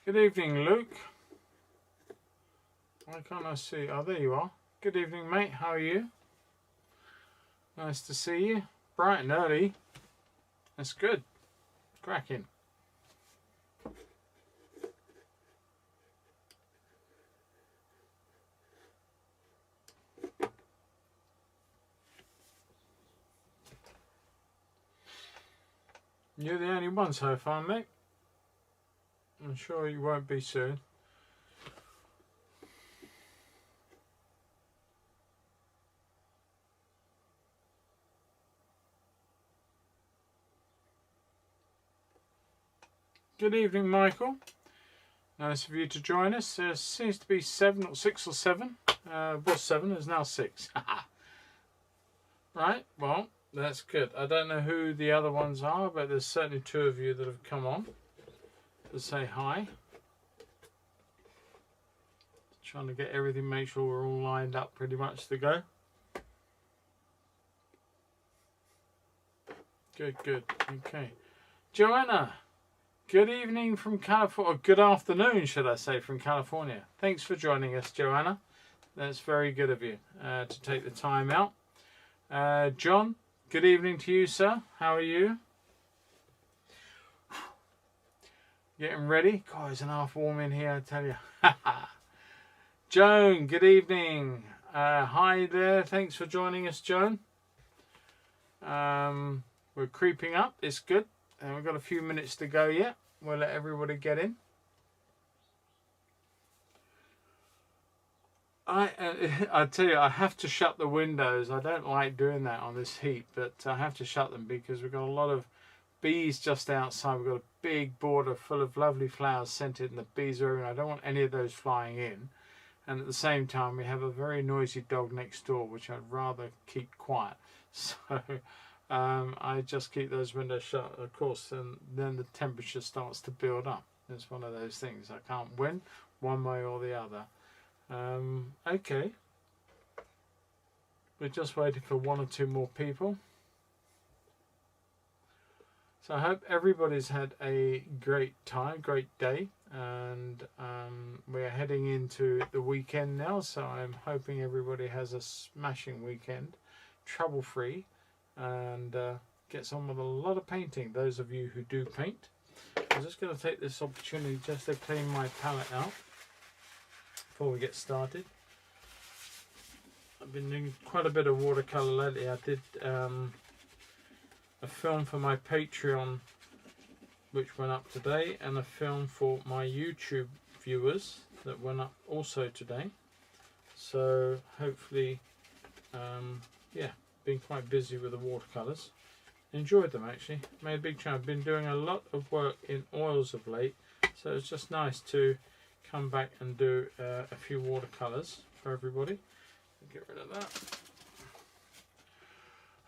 Good evening, Luke. Why can't I see? Oh, there you are. Good evening, mate. How are you? Nice to see you. Bright and early. That's good. Cracking. You're the only one so far, mate. I'm sure you won't be soon. Good evening, Michael. Nice of you to join us. There seems to be 7 or 6 or 7. Was 7, there's now 6. Right, well, that's good. I don't know who the other ones are, but there's certainly 2 of you that have come on to say hi. Trying to get everything, make sure we're all lined up pretty much to go. Good, good. Okay. Joanna, good evening from California, or good afternoon, should I say, from California. Thanks for joining us, Joanna. That's very good of you to take the time out. John, good evening to you, sir. How are you? Getting ready? God, it's an half warm in here, I tell you. Joan, good evening. Hi there. Thanks for joining us, Joan. We're creeping up. It's good. And we've got a few minutes to go yet. We'll let everybody get in. I tell you, I have to shut the windows. I don't like doing that on this heat, but I have to shut them because we've got a lot of bees just outside. We've got a big border full of lovely flowers scented, and the bees are in. I don't want any of those flying in. And at the same time, we have a very noisy dog next door, which I'd rather keep quiet. So I just keep those windows shut, of course, and then the temperature starts to build up. It's one of those things. I can't win one way or the other. Okay. We're just waiting for 1 or 2 more people. So I hope everybody's had a great time, great day. And we're heading into the weekend now, so I'm hoping everybody has a smashing weekend, trouble-free, and gets on with a lot of painting, those of you who do paint. I'm just going to take this opportunity just to clean my palette out before we get started. I've been doing quite a bit of watercolour lately. I did a film for my Patreon which went up today, and a film for my YouTube viewers that went up also today. So hopefully, yeah, been quite busy with the watercolours. Enjoyed them actually. Made a big change. I've been doing a lot of work in oils of late, so it's just nice to come back and do a few watercolours for everybody. Get rid of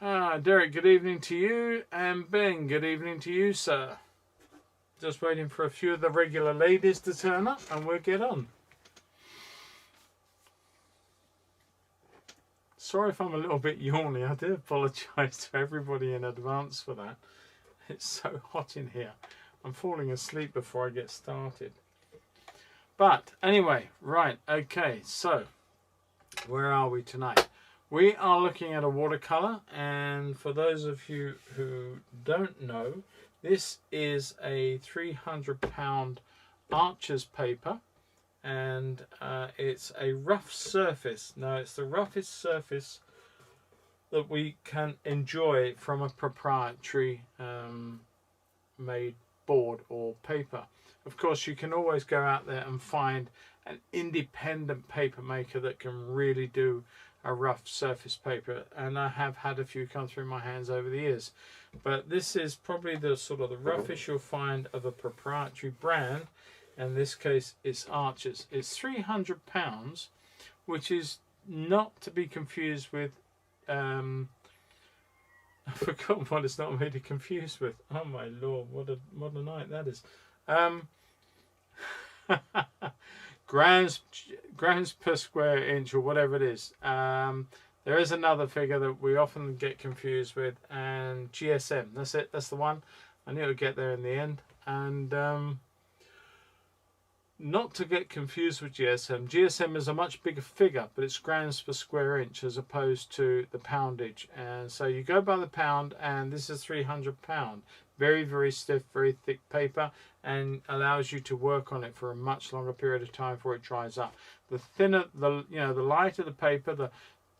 that. Derek, good evening to you, and Ben, good evening to you, sir. Just waiting for a few of the regular ladies to turn up and we'll get on. Sorry if I'm a little bit yawny. I do apologise to everybody in advance for that. It's so hot in here. I'm falling asleep before I get started. But anyway, right, okay, so where are we tonight? We are looking at a watercolour, and for those of you who don't know, this is a 300-pound Archer's paper, and it's a rough surface. Now, it's the roughest surface that we can enjoy from a proprietary made board or paper. Of course, you can always go out there and find an independent paper maker that can really do a rough surface paper, and I have had a few come through my hands over the years, but this is probably the sort of the roughest you'll find of a proprietary brand. In this case, it's Archer's. It's 300 pounds, which is not to be confused with I forgot what it's not to be confused with. Oh my lord, what a night that is. grams per square inch, or whatever it is. There is another figure that we often get confused with, and GSM. That's it. That's the one. I knew it would get there in the end. And not to get confused with GSM. GSM is a much bigger figure, but it's grams per square inch as opposed to the poundage. And so you go by the pound, and this is 300 pound. Very, very stiff, very thick paper, and allows you to work on it for a much longer period of time before it dries up. The thinner, the lighter the paper, the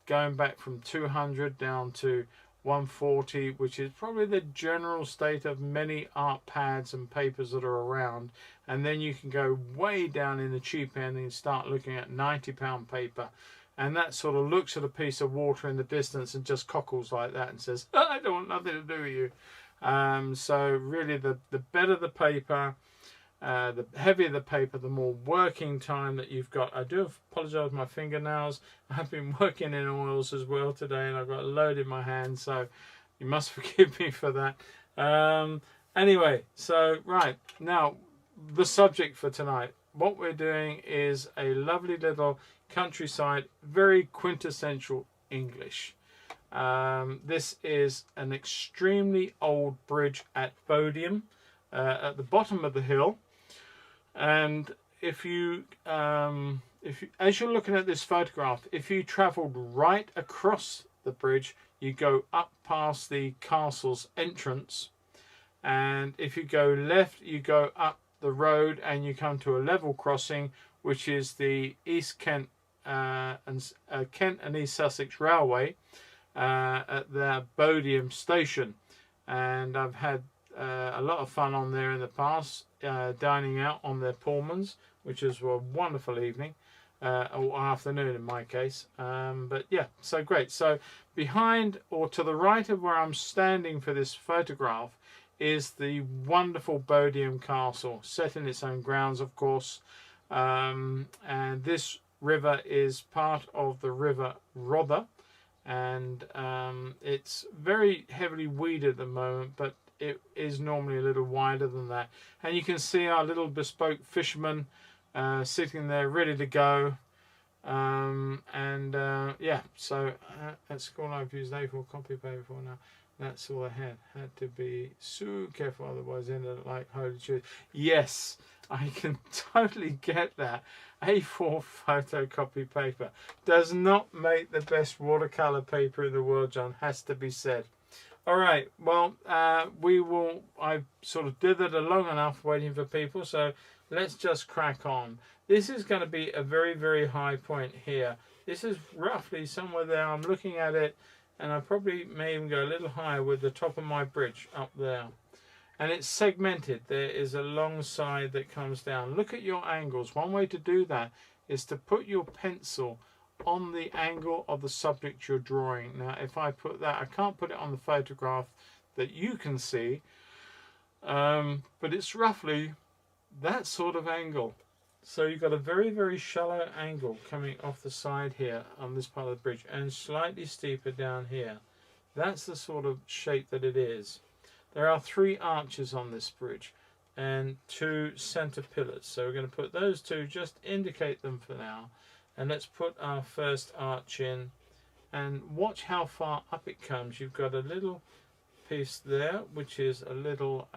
going back from 200 down to 140, which is probably the general state of many art pads and papers that are around. And then you can go way down in the cheap end and start looking at 90 pound paper, and that sort of looks at a piece of water in the distance and just cockles like that and says, I don't want nothing to do with you. So really the better the paper, the heavier the paper, the more working time that you've got. I do apologise for my fingernails. I've been working in oils as well today, and I've got a load in my hand, so you must forgive me for that. Anyway, so right, now the subject for tonight. What we're doing is a lovely little countryside, very quintessential English. This is an extremely old bridge at Bodium, at the bottom of the hill. And if you, as you're looking at this photograph, if you travelled right across the bridge, you go up past the castle's entrance, and if you go left, you go up the road and you come to a level crossing, which is the East Kent Kent and East Sussex Railway at the Bodium station. And I've had a lot of fun on there in the past, dining out on their Pullmans, which was a wonderful evening, or afternoon in my case. But yeah, so great. So behind, or to the right of where I'm standing for this photograph, is the wonderful Bodium Castle, set in its own grounds, of course. And this river is part of the River Rother, and it's very heavily weeded at the moment, but it is normally a little wider than that. And you can see our little bespoke fisherman sitting there ready to go. Yeah, so that's all I've used A4 copy paper for now. That's all I had to be so careful, otherwise I ended up like holy truth. Yes, I can totally get that. A4 photocopy paper does not make the best watercolour paper in the world, John, has to be said. All right, well, I sort of dithered long enough waiting for people, so let's just crack on. This is going to be a very, very high point here. This is roughly somewhere there. I'm looking at it, and I probably may even go a little higher with the top of my bridge up there. And it's segmented. There is a long side that comes down. Look at your angles. One way to do that is to put your pencil on the angle of the subject you're drawing. Now, if I put that, I can't put it on the photograph that you can see, but it's roughly that sort of angle. So you've got a very, very shallow angle coming off the side here on this part of the bridge, and slightly steeper down here. That's the sort of shape that it is. There are 3 arches on this bridge and 2 center pillars. So we're going to put those 2, just indicate them for now. And let's put our first arch in and watch how far up it comes. You've got a little piece there, which is a little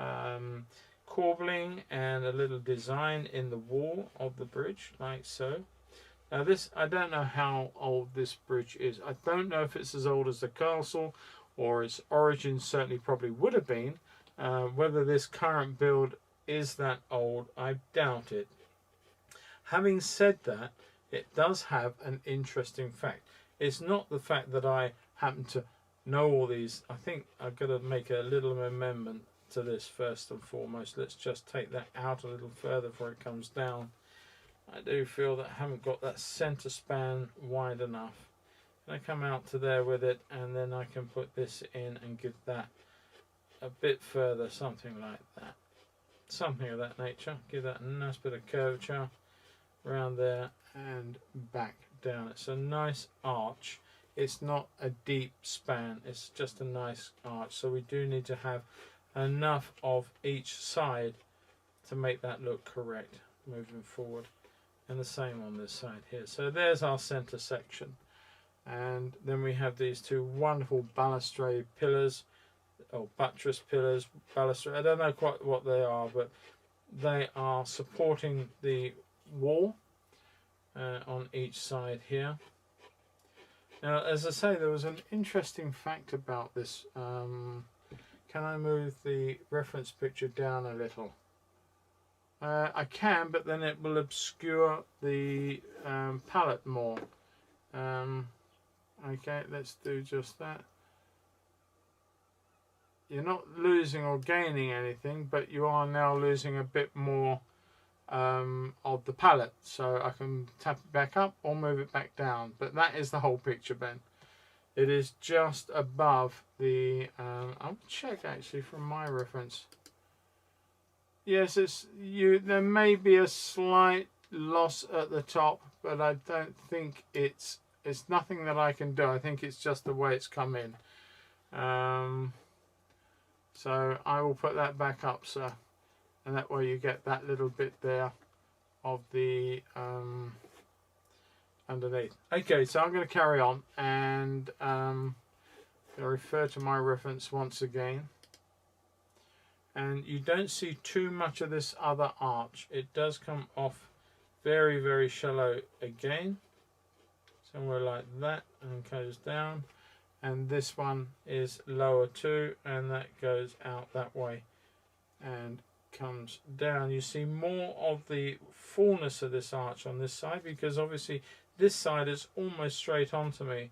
corbelling and a little design in the wall of the bridge, like so. Now this, I don't know how old this bridge is. I don't know if it's as old as the castle, or its origin certainly probably would have been. Whether this current build is that old, I doubt it. Having said that, it does have an interesting fact. It's not the fact that I happen to know all these. I think I've got to make a little amendment to this first and foremost. Let's just take that out a little further before it comes down. I do feel that I haven't got that center span wide enough. I come out to there with it, and then I can put this in and give that a bit further, something like that. Something of that nature. Give that a nice bit of curvature around there and back down. It's a nice arch. It's not a deep span, it's just a nice arch. So we do need to have enough of each side to make that look correct moving forward. And the same on this side here. So there's our center section. And then we have these 2 wonderful balustrade pillars, or buttress pillars, balustrade. I don't know quite what they are, but they are supporting the wall on each side here. Now, as I say, there was an interesting fact about this. Can I move the reference picture down a little? I can, but then it will obscure the palette more. Okay, let's do just that. You're not losing or gaining anything, but you are now losing a bit more of the palette. So I can tap it back up or move it back down. But that is the whole picture, Ben. It is just above the... I'll check actually from my reference. Yes, there may be a slight loss at the top, but I don't think it's nothing that I can do. I think it's just the way it's come in. So I will put that back up, sir, and that way you get that little bit there of the underneath. Okay, so I'm going to carry on and refer to my reference once again. And you don't see too much of this other arch. It does come off very, very shallow again, somewhere like that, and goes down. And this one is lower too, and that goes out that way and comes down. You see more of the fullness of this arch on this side, because obviously this side is almost straight onto me,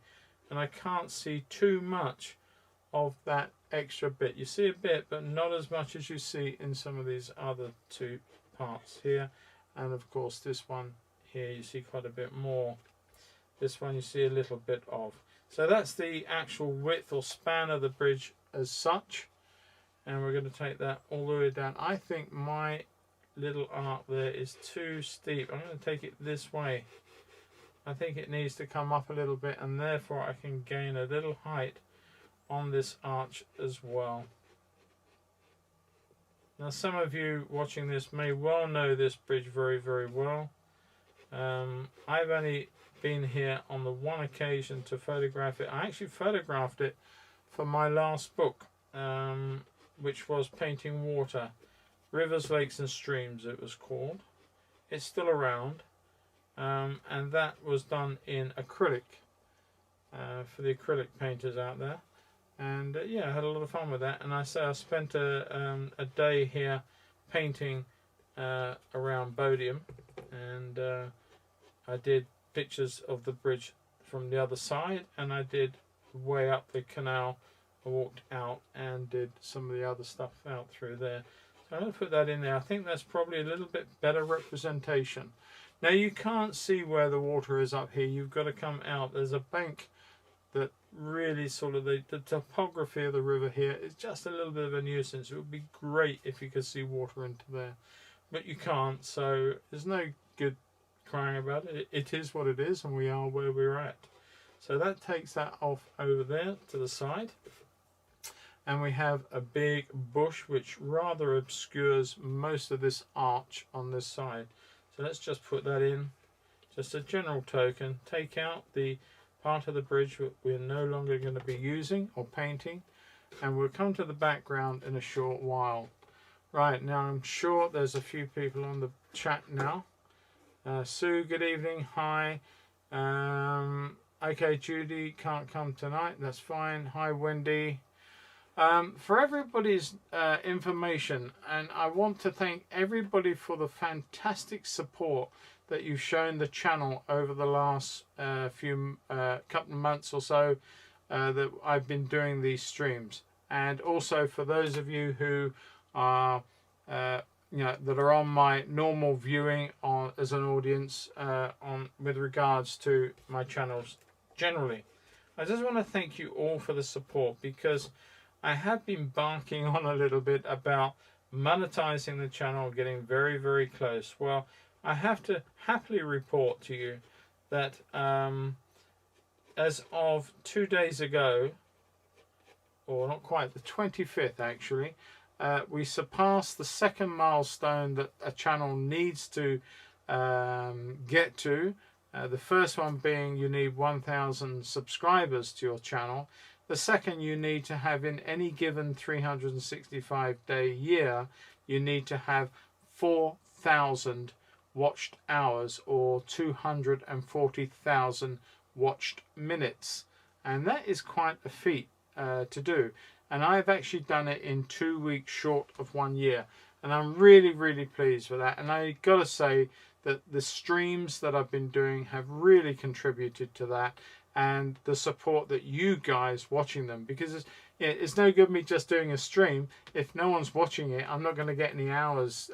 and I can't see too much of that extra bit. You see a bit, but not as much as you see in some of these other two parts here. And of course this one here you see quite a bit more. This one you see a little bit of. So that's the actual width or span of the bridge as such, and we're going to take that all the way down. I think my little arc there is too steep. I'm going to take it this way. I think it needs to come up a little bit, and therefore I can gain a little height on this arch as well. Now some of you watching this may well know this bridge very, very well. I've only been here on the one occasion to photograph it. I actually photographed it for my last book, which was Painting Water, Rivers, Lakes and Streams it was called. It's still around, and that was done in acrylic for the acrylic painters out there. And yeah, I had a lot of fun with that. And I spent a day here painting around Bodium, and I did pictures of the bridge from the other side, and I did way up the canal. I walked out and did some of the other stuff out through there. So I'm going to put that in there. I think that's probably a little bit better representation. Now you can't see where the water is up here. You've got to come out. There's a bank that really sort of the topography of the river here is just a little bit of a nuisance. It would be great if you could see water into there, but you can't, so there's no good crying about it. It is what it is, and we are where we're at. So that takes that off over there to the side, and we have a big bush which rather obscures most of this arch on this side. So let's just put that in, just a general token. Take out the part of the bridge that we're no longer going to be using or painting, and we'll come to the background in a short while. Right, now I'm sure there's a few people on the chat now. Sue, good evening, hi. Okay, Judy can't come tonight, that's fine. Hi Wendy. For everybody's information, and I want to thank everybody for the fantastic support that you've shown the channel over the last couple of months or so that I've been doing these streams, and also for those of you who are that are on my normal viewing as an audience with regards to my channels generally. I just want to thank you all for the support, because I have been barking on a little bit about monetizing the channel, getting very, very close. Well, I have to happily report to you that as of 2 days ago, or not quite, the 25th actually, we surpassed the second milestone that a channel needs to get to. The first one being you need 1,000 subscribers to your channel. The second, you need to have, in any given 365-day year, you need to have 4,000 watched hours or 240,000 watched minutes, and that is quite a feat to do. And I've actually done it in 2 weeks short of 1 year, and I'm really pleased with that. And I gotta say that the streams that I've been doing have really contributed to that, and the support that you guys watching them, because it's no good me just doing a stream if no one's watching it. I'm not going to get any hours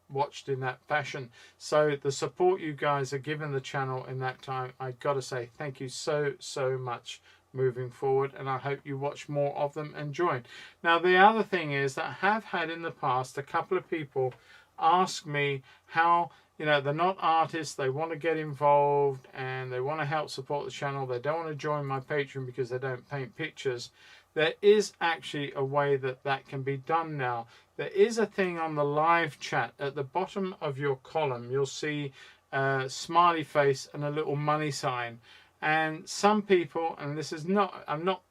watched in that fashion. So the support you guys are giving the channel in that time, I gotta say thank you so much moving forward, and I hope you watch more of them and join. Now the other thing is that I have had in the past a couple of people ask me how, you know, they're not artists, they want to get involved and they want to help support the channel, they don't want to join my Patreon because they don't paint pictures. There is actually a way that that can be done now. There is a thing on the live chat at the bottom of your column. You'll see a smiley face and a little money sign. And some people, and this is not, I'm not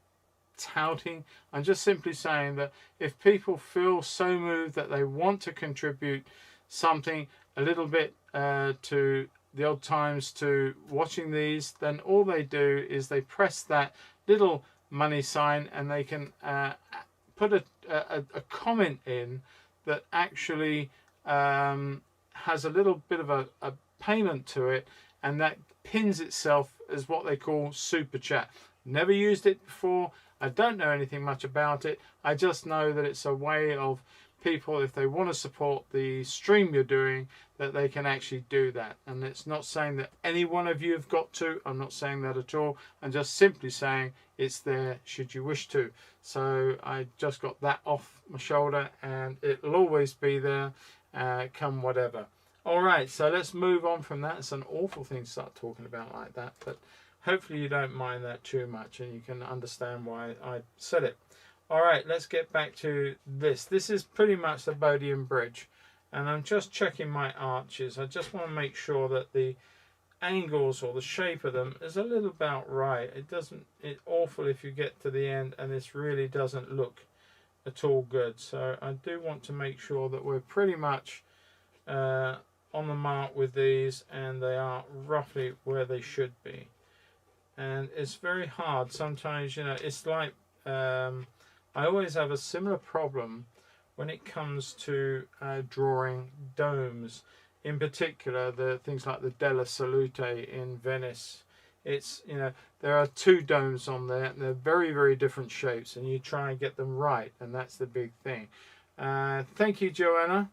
touting, I'm just simply saying that if people feel so moved that they want to contribute something a little bit to the odd times to watching these, then all they do is they press that little money sign and they can put a comment in that actually has a little bit of a payment to it, and that pins itself as what they call super chat. Never used it before, I don't know anything much about it, I just know that it's a way of people, if they want to support the stream you're doing, that they can actually do that. And it's not saying that any one of you have got to, I'm not saying that at all, I'm just simply saying it's there should you wish to. So I just got that off my shoulder, and it'll always be there come whatever. Alright, so let's move on from that. It's an awful thing to start talking about like that, but hopefully you don't mind that too much and you can understand why I said it. Alright, let's get back to this. This is pretty much the Bodium Bridge, and I'm just checking my arches. I just want to make sure that the angles or the shape of them is a little about right. It's awful if you get to the end and this really doesn't look at all good. So I do want to make sure that we're pretty much on the mark with these, and they are roughly where they should be. And it's very hard sometimes, you know, it's like I always have a similar problem when it comes to drawing domes, in particular the things like the Della Salute in Venice. It's, you know, there are two domes on there and they're very different shapes, and you try and get them right, and that's the big thing. Thank you, Joanna.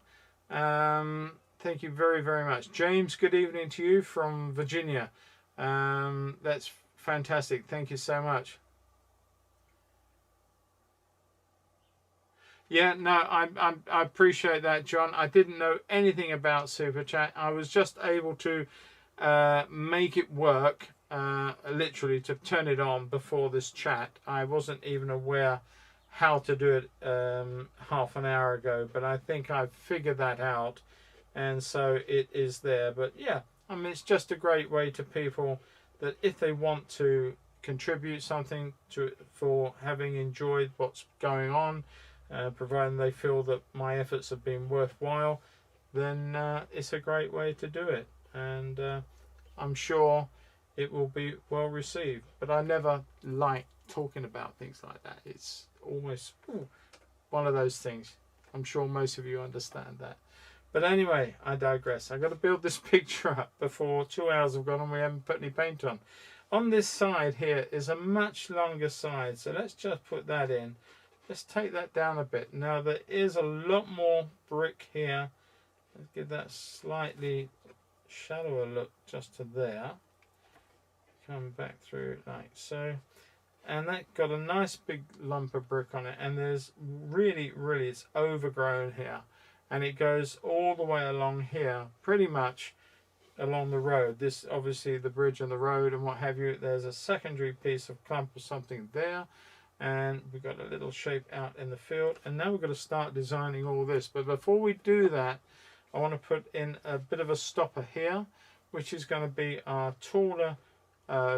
Thank you very much. James, good evening to you from Virginia. That's fantastic. Thank you so much. Yeah, no, I appreciate that, John. I didn't know anything about Super Chat. I was just able to make it work, literally to turn it on before this chat. I wasn't even aware how to do it half an hour ago, but I think I've figured that out, and so it is there. But yeah, I mean, it's just a great way to people that if they want to contribute something to for having enjoyed what's going on, providing they feel that my efforts have been worthwhile, then it's a great way to do it, and I'm sure it will be well received. But I never like talking about things like that. It's almost one of those things. I'm sure most of you understand that. But anyway, I digress. I've got to build this picture up before 2 hours have gone and we haven't put any paint on. On this side here is a much longer side, so let's just put that in. Let's take that down a bit. Now there is a lot more brick here. Let's give that slightly shallower look just to there. Come back through like so. And that got a nice big lump of brick on it. And there's really, it's overgrown here. And it goes all the way along here, pretty much along the road. This obviously the bridge and the road and what have you. There's a secondary piece of clump or something there. And we've got a little shape out in the field, and now we're going to start designing all this. But before we do that, I want to put in a bit of a stopper here, which is going to be our taller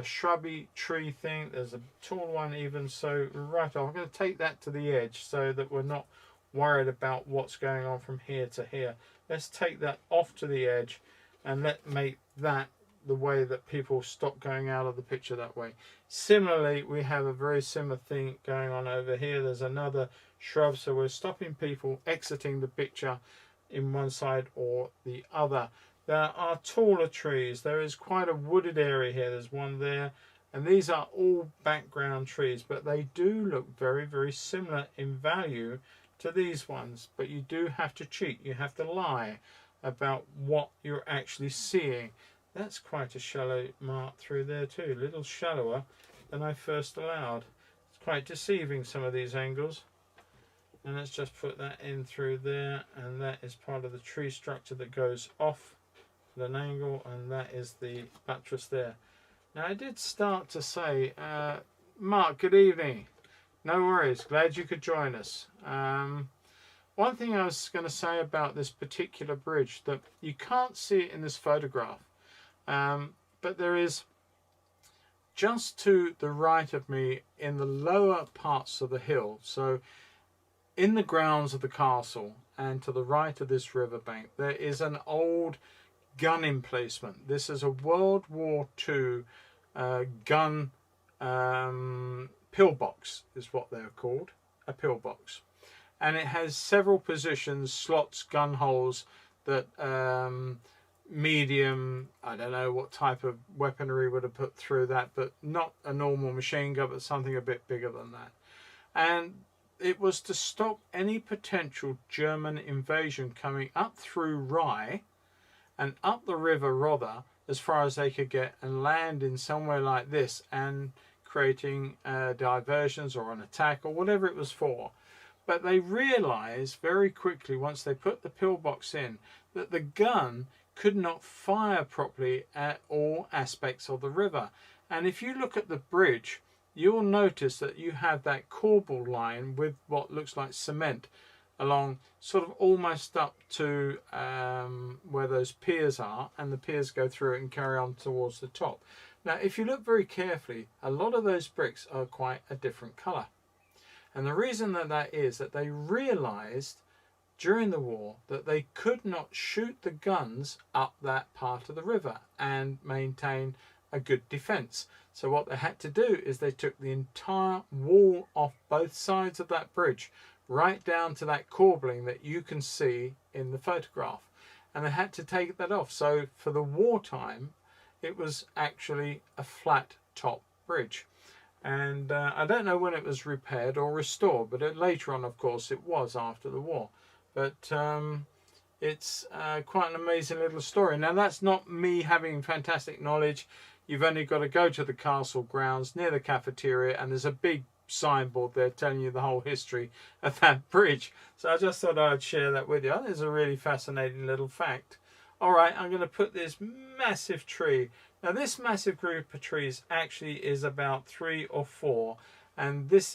shrubby tree thing. There's a tall one even, so right off, I'm going to take that to the edge so that we're not worried about what's going on from here to here. Let's take that off to the edge, and make that the way that people stop going out of the picture that way. Similarly, we have a very similar thing going on over here. There's another shrub, so we're stopping people exiting the picture in one side or the other. There are taller trees. There is quite a wooded area here. There's one there, and these are all background trees, but they do look very, very similar in value to these ones. But you do have to cheat. You have to lie about what you're actually seeing. That's quite a shallow mark through there too, a little shallower than I first allowed. It's quite deceiving, some of these angles. And let's just put that in through there, and that is part of the tree structure that goes off at an angle, and that is the buttress there. Now I did start to say, Mark, good evening. No worries, glad you could join us. One thing I was going to say about this particular bridge, that you can't see it in this photograph, but there is just to the right of me in the lower parts of the hill, so in the grounds of the castle and to the right of this riverbank, there is an old gun emplacement. This is a World War II gun pillbox is what they're called, a pillbox. And it has several positions, slots, gun holes that medium, I don't know what type of weaponry would have put through that, but not a normal machine gun, but something a bit bigger than that. And it was to stop any potential German invasion coming up through Rye and up the River Rother as far as they could get, and land in somewhere like this and creating diversions or an attack or whatever it was for. But they realized very quickly, once they put the pillbox in, that the gun could not fire properly at all aspects of the river. And if you look at the bridge, you'll notice that you have that corbel line with what looks like cement along, sort of almost up to where those piers are, and the piers go through it and carry on towards the top. Now if you look very carefully, a lot of those bricks are quite a different colour. And the reason that is that they realised during the war that they could not shoot the guns up that part of the river and maintain a good defence. So what they had to do is they took the entire wall off both sides of that bridge, right down to that corbelling that you can see in the photograph. And they had to take that off. So for the wartime, it was actually a flat top bridge. And I don't know when it was repaired or restored, but later on, of course, it was after the war. But it's quite an amazing little story. Now, that's not me having fantastic knowledge. You've only got to go to the castle grounds near the cafeteria, and there's a big signboard there telling you the whole history of that bridge. So I just thought I'd share that with you. I think it's a really fascinating little fact. All right, I'm going to put this massive tree. Now this massive group of trees actually is about 3 or 4, and this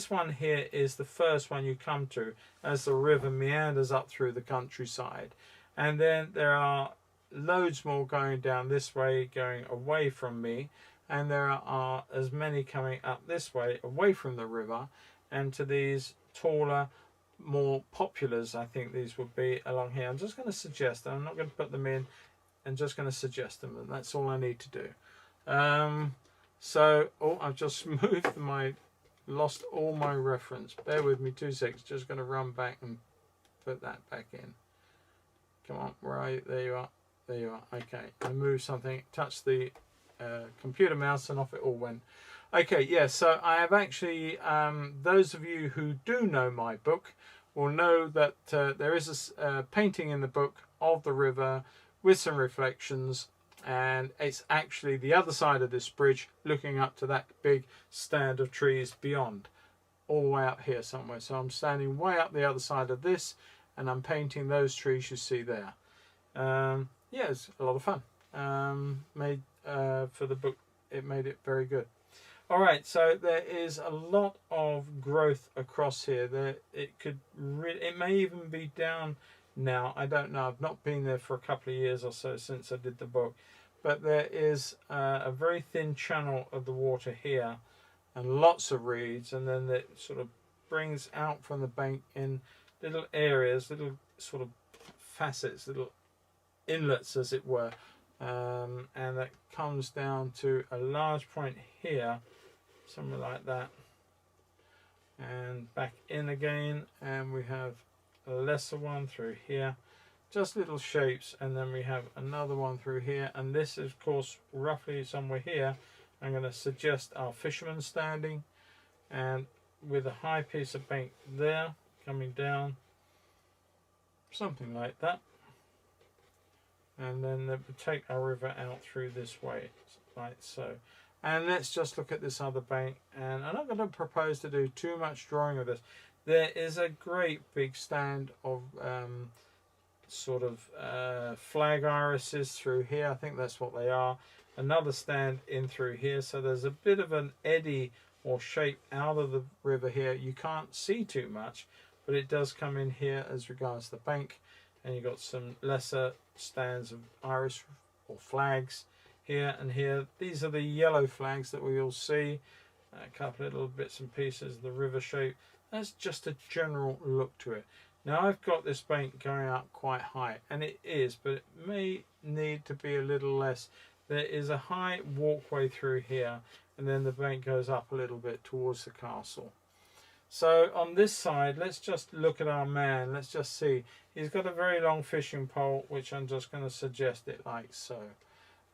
one here is the first one you come to as the river meanders up through the countryside. And then there are loads more going down this way, going away from me, and there are as many coming up this way away from the river and to these taller, more populars, I think these would be along here. I'm just going to suggest them. I'm not going to put them in. I'm just going to suggest them, and that's all I need to do. I've just lost all my reference. Bear with me 2 seconds. Just going to run back and put that back in. Come on, right, there you are. There you are. Okay, I moved something, touched the computer mouse, and off it all went. Okay, yeah, so I have actually, those of you who do know my book will know that there is a painting in the book of the river with some reflections, and it's actually the other side of this bridge looking up to that big stand of trees beyond, all the way up here somewhere. So I'm standing way up the other side of this, and I'm painting those trees you see there. Yeah, it's a lot of fun. Made for the book, it made it very good. All right, so there is a lot of growth across here. It may even be down now. I don't know. I've not been there for a couple of years or so since I did the book, but there is a very thin channel of the water here, and lots of reeds, and then it sort of brings out from the bank in little areas, little sort of facets, little inlets, as it were, and that comes down to a large point here, something like that, and back in again, and we have a lesser one through here, just little shapes, and then we have another one through here, and this is of course roughly somewhere here. I'm going to suggest our fisherman standing, and with a high piece of bank there coming down, something like that, and then we take our river out through this way, like so. And let's just look at this other bank, and I'm not going to propose to do too much drawing of this. There is a great big stand of sort of flag irises through here. I think that's what they are. Another stand in through here, so there's a bit of an eddy or shape out of the river here. You can't see too much, but it does come in here as regards the bank, and you've got some lesser stands of iris or flags here and here. These are the yellow flags that we all see, a couple of little bits and pieces of the river shape. That's just a general look to it. Now I've got this bank going up quite high, and it is, but it may need to be a little less. There is a high walkway through here, and then the bank goes up a little bit towards the castle. So on this side, let's just look at our man. Let's just see. He's got a very long fishing pole, which I'm just going to suggest it like so.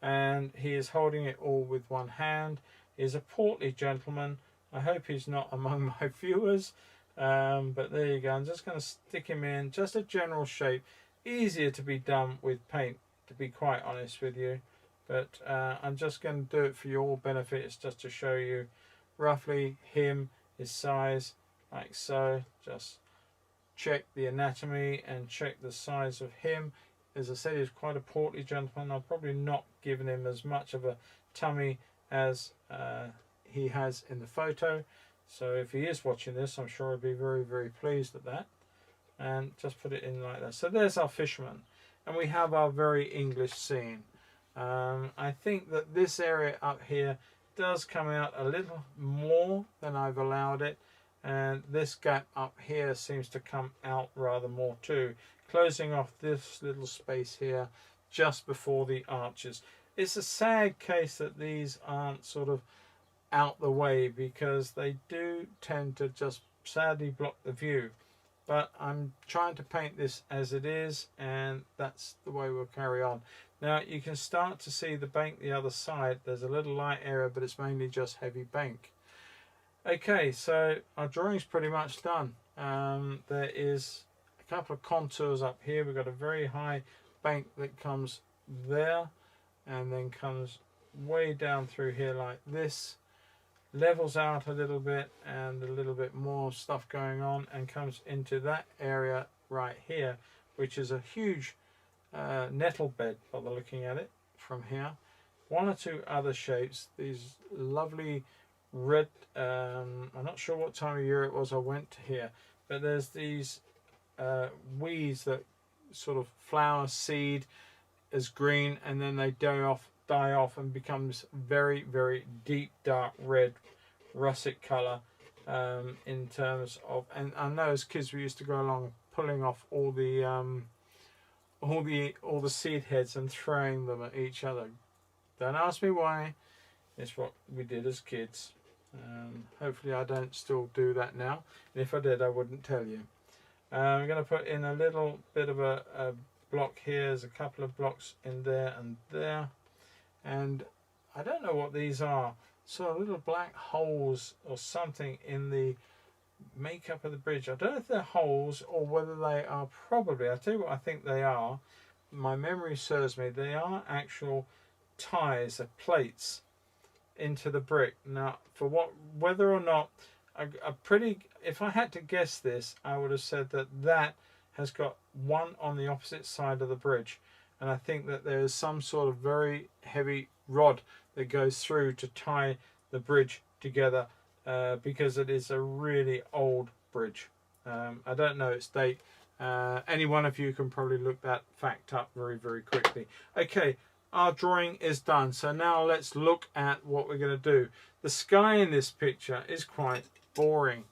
And he is holding it all with one hand. He's a portly gentleman. I hope he's not among my viewers. But there you go. I'm just going to stick him in. Just a general shape. Easier to be done with paint, to be quite honest with you. But I'm just going to do it for your benefit. It's just to show you roughly him, his size, like so. Just check the anatomy and check the size of him. As I said, he's quite a portly gentleman. I've probably not given him as much of a tummy as he has in the photo. So if he is watching this, I'm sure he'll be very, very pleased at that. And just put it in like that. So there's our fisherman. And we have our very English scene. I think that this area up here does come out a little more than I've allowed it. And this gap up here seems to come out rather more too, closing off this little space here just before the arches. It's a sad case that these aren't sort of out the way, because they do tend to just sadly block the view. But I'm trying to paint this as it is, and that's the way we'll carry on. Now you can start to see the bank the other side. There's a little light area, but it's mainly just heavy bank. Okay, so our drawing's pretty much done. There is a couple of contours up here. We've got a very high bank that comes there and then comes way down through here like this, levels out a little bit, and a little bit more stuff going on, and comes into that area right here, which is a huge nettle bed by the looking at it from here. One or two other shapes, these lovely red, I'm not sure what time of year it was I went to here, but there's these weeds that sort of flower seed as green, and then they die off and becomes very, very deep dark red russet colour, in terms of, and I know as kids we used to go along pulling off all the seed heads and throwing them at each other. Don't ask me why. It's what we did as kids. Hopefully I don't still do that now, and if I did I wouldn't tell you. I'm going to put in a little bit of a block here. There's a couple of blocks in there and there, and I don't know what these are. So little black holes or something in the makeup of the bridge. I don't know if they're holes or whether they are, probably, I'll tell you what I think they are. My memory serves me, they are actual ties of plates into the brick. Now, for what, whether or not, if I had to guess this, I would have said that that has got one on the opposite side of the bridge, and I think that there is some sort of very heavy rod that goes through to tie the bridge together, because it is a really old bridge. I don't know its date. Any one of you can probably look that fact up very, very quickly. Okay, our drawing is done, so now let's look at what we're going to do. The sky in this picture is quite boring,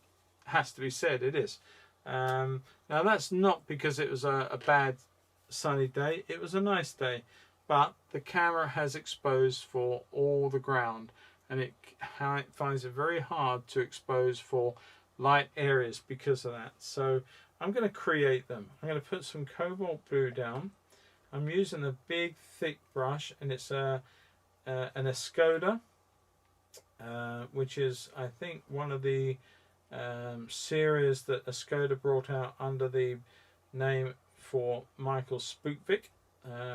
has to be said. It is. Now that's not because it was a bad sunny day. It was a nice day, but the camera has exposed for all the ground, and it finds it very hard to expose for light areas because of that. So I'm going to create them. I'm going to put some cobalt blue down. I'm using a big thick brush, and it's an Escoda, which is, I think, one of the series that Escoda brought out under the name for Michael Spookvik,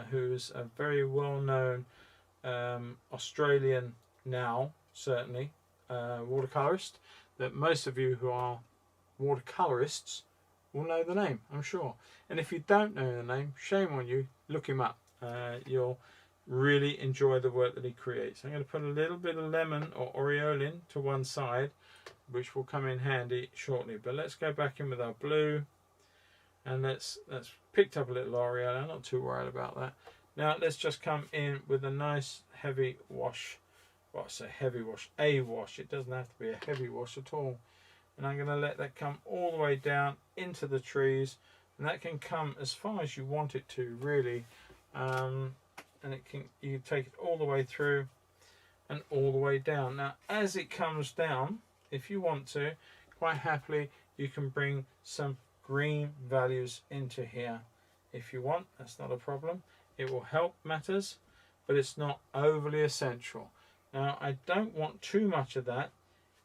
who's a very well-known Australian now, certainly, watercolorist, that most of you who are watercolorists will know the name, I'm sure. And if you don't know the name, shame on you, look him up. You'll really enjoy the work that he creates. I'm going to put a little bit of lemon or aureolin to one side, which will come in handy shortly. But let's go back in with our blue, and let's picked up a little aureolin. I'm not too worried about that. Now let's just come in with a nice heavy wash. Well, I say heavy wash, a wash. It doesn't have to be a heavy wash at all. And I'm going to let that come all the way down into the trees, and that can come as far as you want it to, really. And it can, you can take it all the way through and all the way down. Now as it comes down, if you want to, quite happily you can bring some green values into here if you want. That's not a problem. It will help matters, but it's not overly essential. Now I don't want too much of that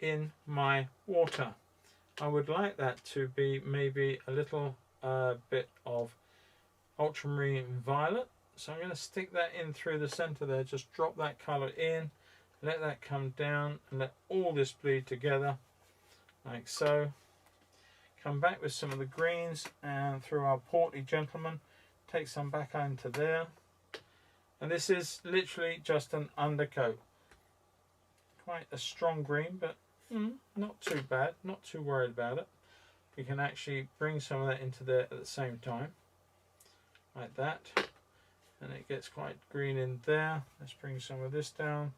in my water. I would like that to be maybe a little bit of ultramarine violet. So I'm going to stick that in through the center there, just drop that color in, let that come down, and let all this bleed together like so. Come back with some of the greens, and through our portly gentleman, take some back into there. And this is literally just an undercoat. Quite a strong green, but not too bad, not too worried about it. We can actually bring some of that into there at the same time, like that. And it gets quite green in there. Let's bring some of this down.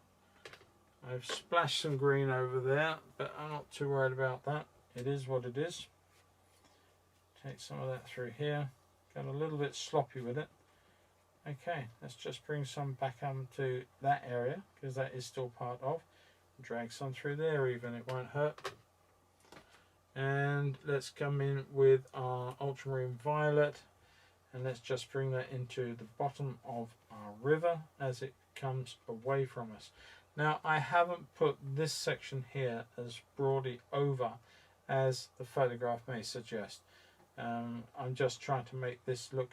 I've splashed some green over there, but I'm not too worried about that. It is what it is. Take some of that through here. Got a little bit sloppy with it. Okay, let's just bring some back onto that area, because that is still part of. Drag some through there even, it won't hurt. And let's come in with our ultramarine violet, and let's just bring that into the bottom of our river as it comes away from us. Now I haven't put this section here as broadly over as the photograph may suggest. I'm just trying to make this look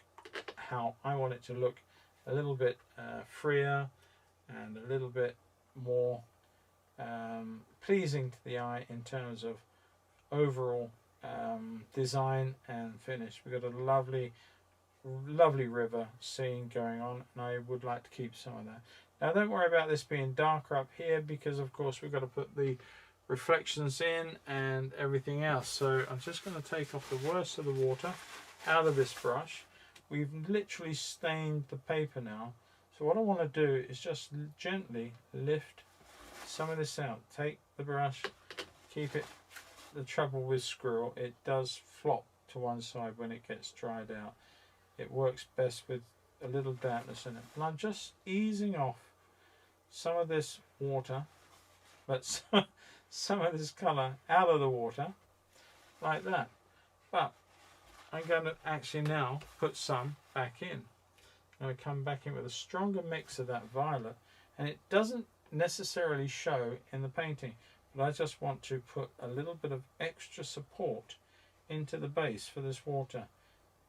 how I want it to look, a little bit freer and a little bit more pleasing to the eye in terms of overall design and finish. We've got a lovely river scene going on, and I would like to keep some of that. Now don't worry about this being darker up here, because of course we've got to put the reflections in and everything else. So I'm just going to take off the worst of the water out of this brush. We've literally stained the paper now, so what I want to do is just gently lift some of this out. Take the brush, keep it. The trouble with squirrel, it does flop to one side when it gets dried out. It works best with a little dampness in it. And I'm just easing off some of this water, but some of this colour out of the water, like that. But I'm going to actually now put some back in. I'm going to come back in with a stronger mix of that violet, and it doesn't necessarily show in the painting, but I just want to put a little bit of extra support into the base for this water.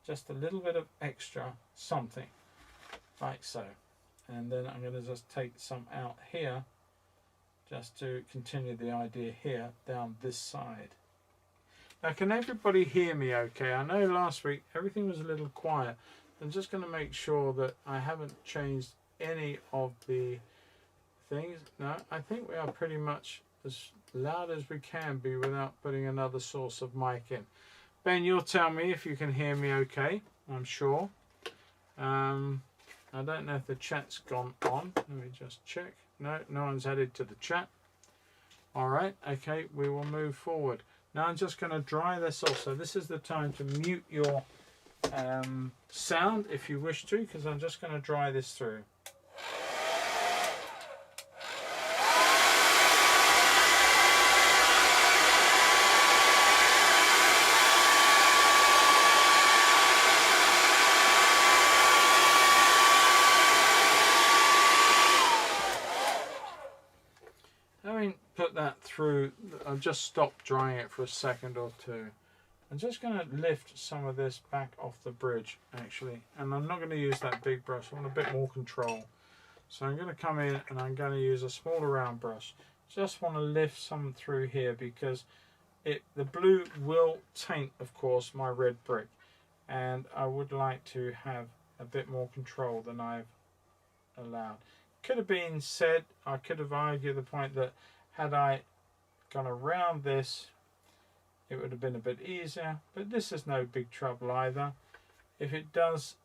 Just a little bit of extra something, like so. And then I'm going to just take some out here, just to continue the idea here down this side. Now can everybody hear me okay? I know last week everything was a little quiet. I'm just going to make sure that I haven't changed any of the things. No, I think we are pretty much as loud as we can be without putting another source of mic in. Ben, you'll tell me if you can hear me okay, I'm sure. I don't know if the chat's gone on. Let me just check. No, no one's added to the chat. All right, okay, we will move forward. Now I'm just going to dry this off. So this is the time to mute your sound if you wish to, because I'm just going to dry this through. Having put that through, I've just stopped drying it for a second or two. I'm just going to lift some of this back off the bridge actually, and I'm not going to use that big brush. I want a bit more control, so I'm going to come in and I'm going to use a smaller round brush. Just want to lift some through here because the blue will taint, of course, my red brick, and I would like to have a bit more control than I've allowed. Could have been said, I could have argued the point that had I gone around this, it would have been a bit easier, but this is no big trouble either. If it does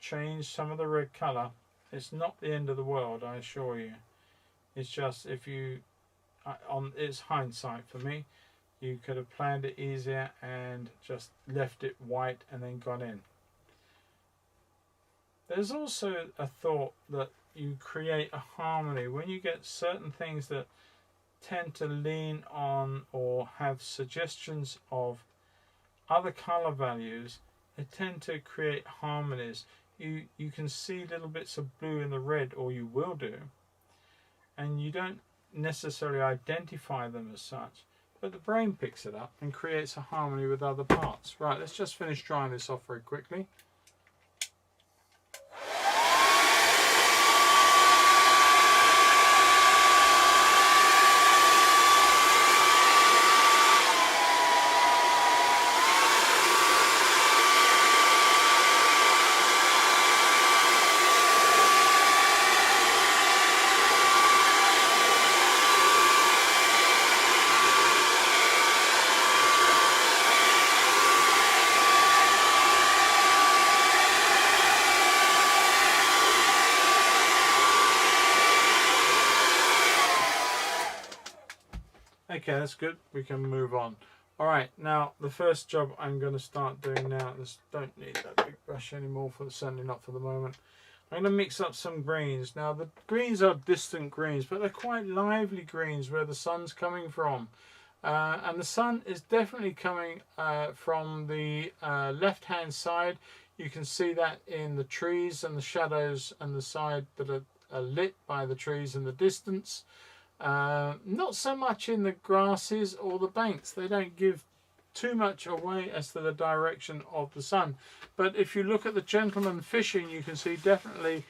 change some of the red colour, it's not the end of the world, I assure you. It's just, if you, it's hindsight for me. You could have planned it easier and just left it white and then gone in. There's also a thought that you create a harmony when you get certain things that tend to lean on or have suggestions of other color values. They tend to create harmonies. You can see little bits of blue in the red, or you will do, and you don't necessarily identify them as such, but the brain picks it up and creates a harmony with other parts. Right, let's just finish drying this off very quickly. Okay, that's good. We can move on. Alright, now the first job I'm going to start doing now, I don't need that big brush anymore, certainly not for the moment. I'm going to mix up some greens. Now the greens are distant greens, but they're quite lively greens where the sun's coming from. And the sun is definitely coming from the left hand side. You can see that in the trees and the shadows and the side that are lit by the trees in the distance. Not so much in the grasses or the banks. They don't give too much away as to the direction of the sun. But if you look at the gentleman fishing, you can see definitely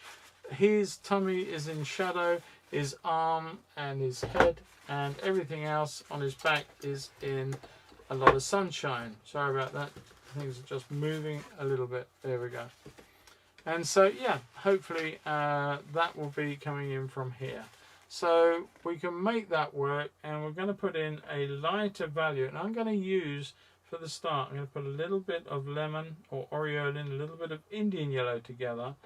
his tummy is in shadow, his arm and his head and everything else on his back is in a lot of sunshine. Sorry about that. Things are just moving a little bit. There we go. And so, yeah, hopefully that will be coming in from here. So we can make that work, and we're going to put in a lighter value, and I'm going to use, for the start, I'm going to put a little bit of lemon or aureolin, a little bit of Indian yellow together,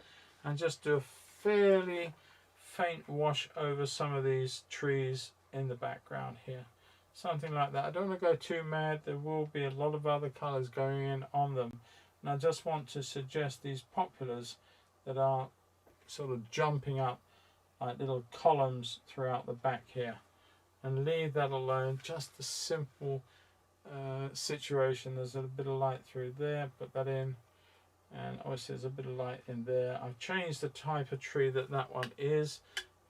and just do a fairly faint wash over some of these trees in the background here. Something like that. I don't want to go too mad. There will be a lot of other colours going in on them, and I just want to suggest these populars that are sort of jumping up like little columns throughout the back here, and leave that alone. Just a simple situation. There's a bit of light through there, put that in, and obviously there's a bit of light in there. I've changed the type of tree that one is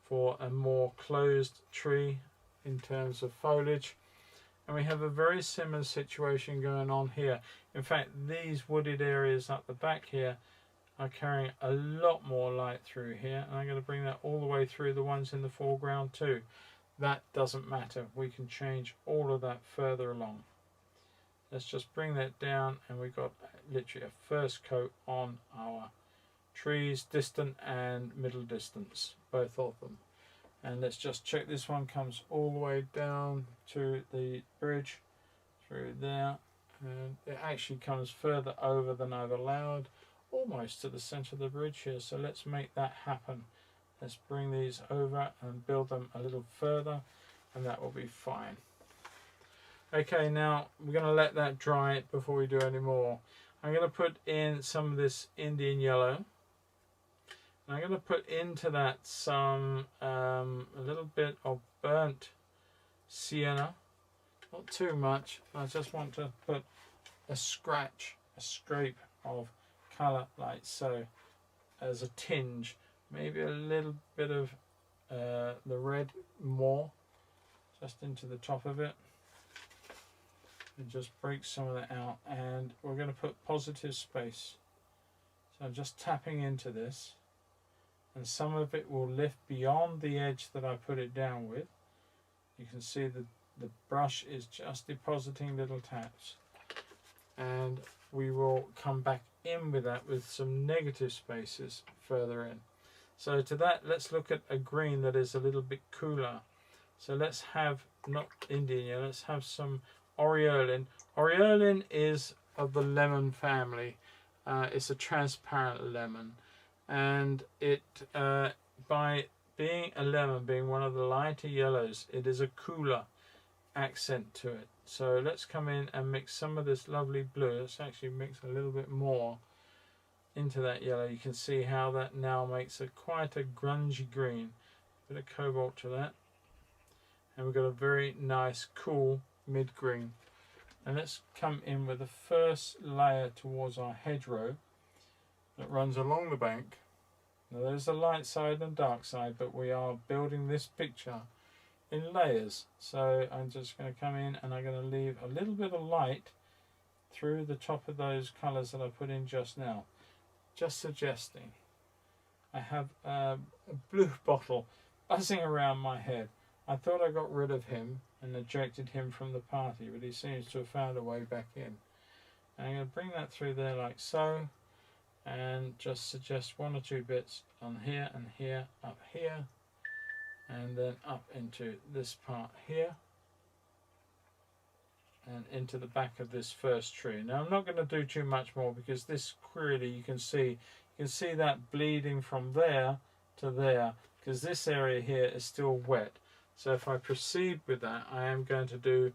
for a more closed tree in terms of foliage, and we have a very similar situation going on here. In fact, these wooded areas up the back here are carrying a lot more light through here, and I'm going to bring that all the way through the ones in the foreground too. That doesn't matter, we can change all of that further along. Let's just bring that down, and we've got literally a first coat on our trees, distant and middle distance, both of them. And let's just check, this one comes all the way down to the bridge through there, and it actually comes further over than I've allowed, almost to the center of the bridge here. So let's make that happen. Let's bring these over and build them a little further, and that will be fine. Okay, now we're going to let that dry before we do any more. I'm going to put in some of this Indian yellow. And I'm going to put into that some a little bit of burnt sienna. Not too much. I just want to put a scrape of colour like so, as a tinge. Maybe a little bit of the red more, just into the top of it. And just break some of that out, and we're going to put positive space. So I'm just tapping into this, and some of it will lift beyond the edge that I put it down with. You can see that the brush is just depositing little taps, and we will come back in with that with some negative spaces further in. So to that, let's look at a green that is a little bit cooler. So let's have, not Indian, let's have some Aureolin. Aureolin is of the lemon family. It's a transparent lemon, and it by being a lemon, being one of the lighter yellows, it is a cooler accent to it. So let's come in and mix some of this lovely blue. Let's actually mix a little bit more into that yellow. You can see how that now makes a quite a grungy green. Bit of cobalt to that, and we've got a very nice cool mid-green. And let's come in with the first layer towards our hedgerow that runs along the bank. Now there's a light side and dark side, but we are building this picture in layers. So I'm just going to come in and I'm going to leave a little bit of light through the top of those colours that I put in just now. Just suggesting. I have a blue bottle buzzing around my head. I thought I got rid of him and ejected him from the party, but he seems to have found a way back in. And I'm going to bring that through there like so, and just suggest one or two bits on here and here, up here, and then up into this part here, and into the back of this first tree. Now I'm not going to do too much more, because this clearly you can see that bleeding from there to there, because this area here is still wet. So if I proceed with that, I am going to do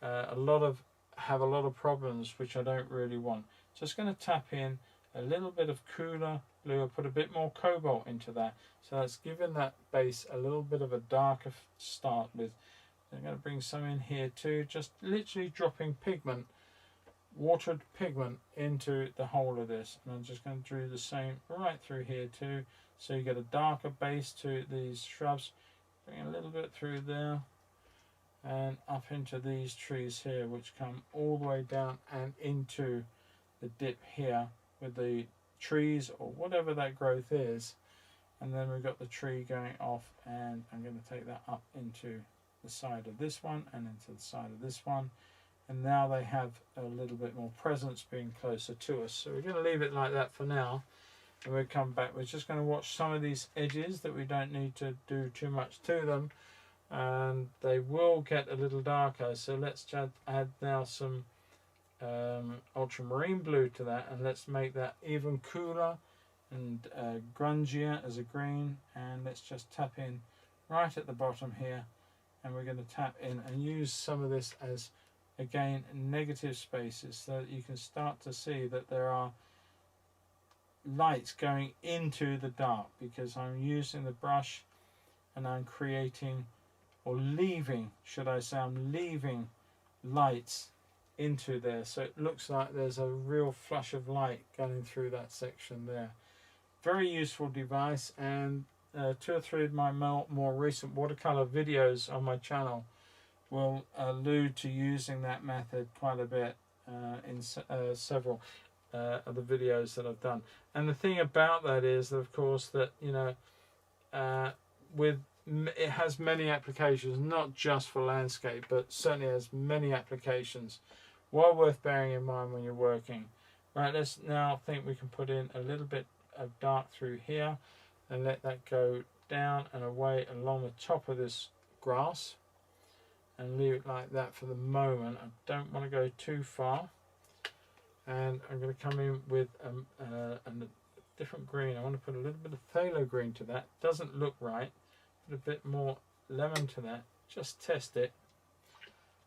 have a lot of problems, which I don't really want. Just going to tap in a little bit of cooler blue. I'll put a bit more cobalt into that, so that's given that base a little bit of a darker start with. I'm going to bring some in here too, just literally dropping pigment, watered pigment, into the whole of this. And I'm just going to do the same right through here too, so you get a darker base to these shrubs. Bring a little bit through there and up into these trees here, which come all the way down and into the dip here with the trees or whatever that growth is. And then we've got the tree going off, and I'm going to take that up into the side of this one and into the side of this one. And now they have a little bit more presence being closer to us. So we're going to leave it like that for now. And we'll come back. We're just going to watch some of these edges that we don't need to do too much to them, and they will get a little darker. So let's add now some ultramarine blue to that, and let's make that even cooler and grungier as a green. And let's just tap in right at the bottom here, and we're going to tap in and use some of this as, again, negative spaces, so that you can start to see that there are lights going into the dark, because I'm using the brush and I'm creating, or leaving, should I say, I'm leaving lights into there, so it looks like there's a real flush of light going through that section there. Very useful device, and 2 or 3 of my more recent watercolor videos on my channel will allude to using that method quite a bit in several of the videos that I've done. And the thing about that is that, of course, that it has many applications, not just for landscape, but certainly has many applications. Well worth bearing in mind when you're working. Right, let's now think we can put in a little bit of dark through here and let that go down and away along the top of this grass, and leave it like that for the moment. I don't want to go too far. And I'm going to come in with a different green. I want to put a little bit of phthalo green to that. Doesn't look right. Put a bit more lemon to that. Just test it.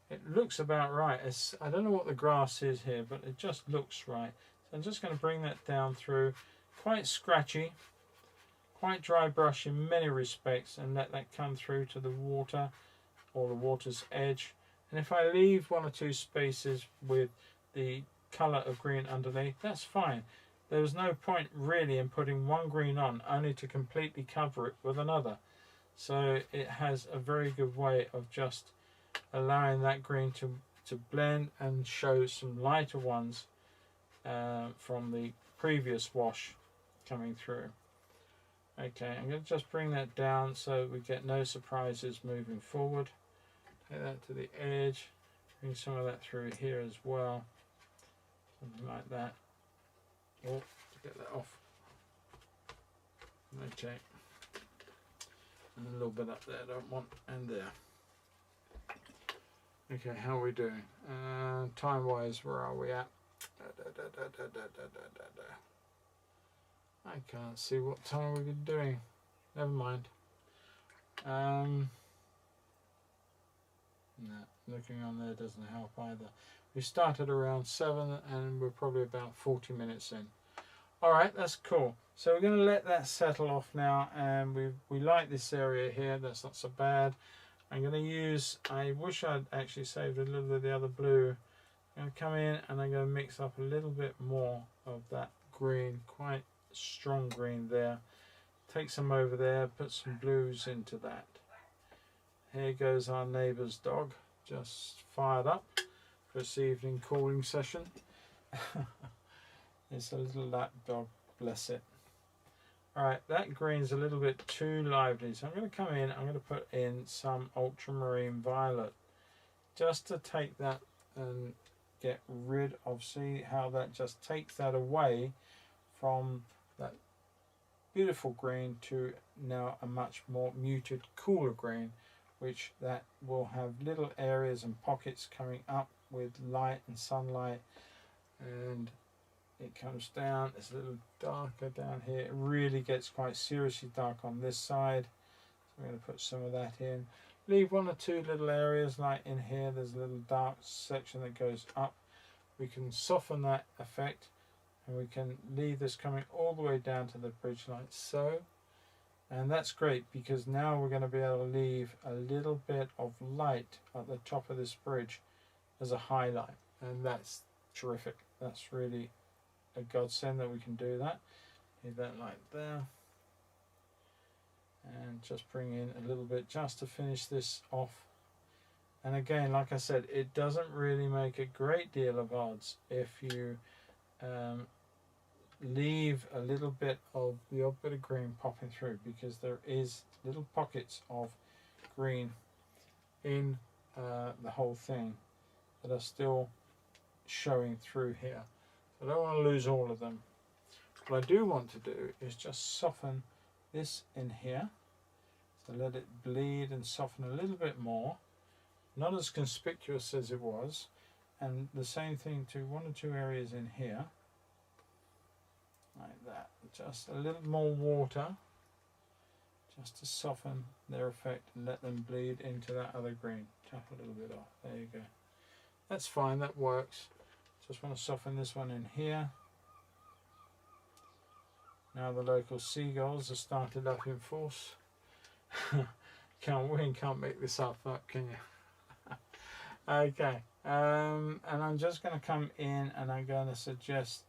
It looks about right. I don't know what the grass is here, but it just looks right. So I'm just going to bring that down through, quite scratchy, quite dry brush in many respects, and let that come through to the water or the water's edge. And if I leave one or two spaces with the colour of green underneath, that's fine. There was no point really in putting one green on only to completely cover it with another. So it has a very good way of just allowing that green to blend and show some lighter ones from the previous wash coming through. Okay, I'm going to just bring that down so we get no surprises moving forward. Take that to the edge, bring some of that through here as well, something like that. Oh, get that off. Okay, and a little bit up there, I don't want, and there. Okay, how are we doing? Time wise, where are we at? I can't see what time we've been doing. Never mind. No, looking on there doesn't help either. We started around 7 and we're probably about 40 minutes in. Alright, that's cool. So we're going to let that settle off now, and we like this area here. That's not so bad. I'm going to use, I wish I'd actually saved a little bit of the other blue. I'm going to come in and I'm going to mix up a little bit more of that green, quite strong green there. Take some over there, put some blues into that. Here goes our neighbour's dog, just fired up for this evening calling session. It's a little lap dog, bless it. Alright, that green's a little bit too lively, so I'm going to come in, I'm going to put in some ultramarine violet, just to take that and get rid of, see how that just takes that away from that beautiful green to now a much more muted, cooler green, which that will have little areas and pockets coming up with light and sunlight, and it comes down, it's a little darker down here. It really gets quite seriously dark on this side, so I'm going to put some of that in. Leave one or two little areas, like in here there's a little dark section that goes up. We can soften that effect, and we can leave this coming all the way down to the bridge like so. And that's great, because now we're going to be able to leave a little bit of light at the top of this bridge as a highlight, and that's terrific. That's really a godsend that we can do that. Leave that like there, and just bring in a little bit just to finish this off. And again, like I said, it doesn't really make a great deal of odds if you leave a little bit of the odd bit of green popping through, because there is little pockets of green in the whole thing that are still showing through here. I don't want to lose all of them. What I do want to do is just soften this in here, so let it bleed and soften a little bit more, not as conspicuous as it was, and the same thing to one or two areas in here like that. Just a little more water just to soften their effect and let them bleed into that other green. Tap a little bit off, there you go. That's fine, that works. Just want to soften this one in here. Now the local seagulls have started up in force. Can't win, can't make this up, can you? Okay, and I'm just going to come in and I'm going to suggest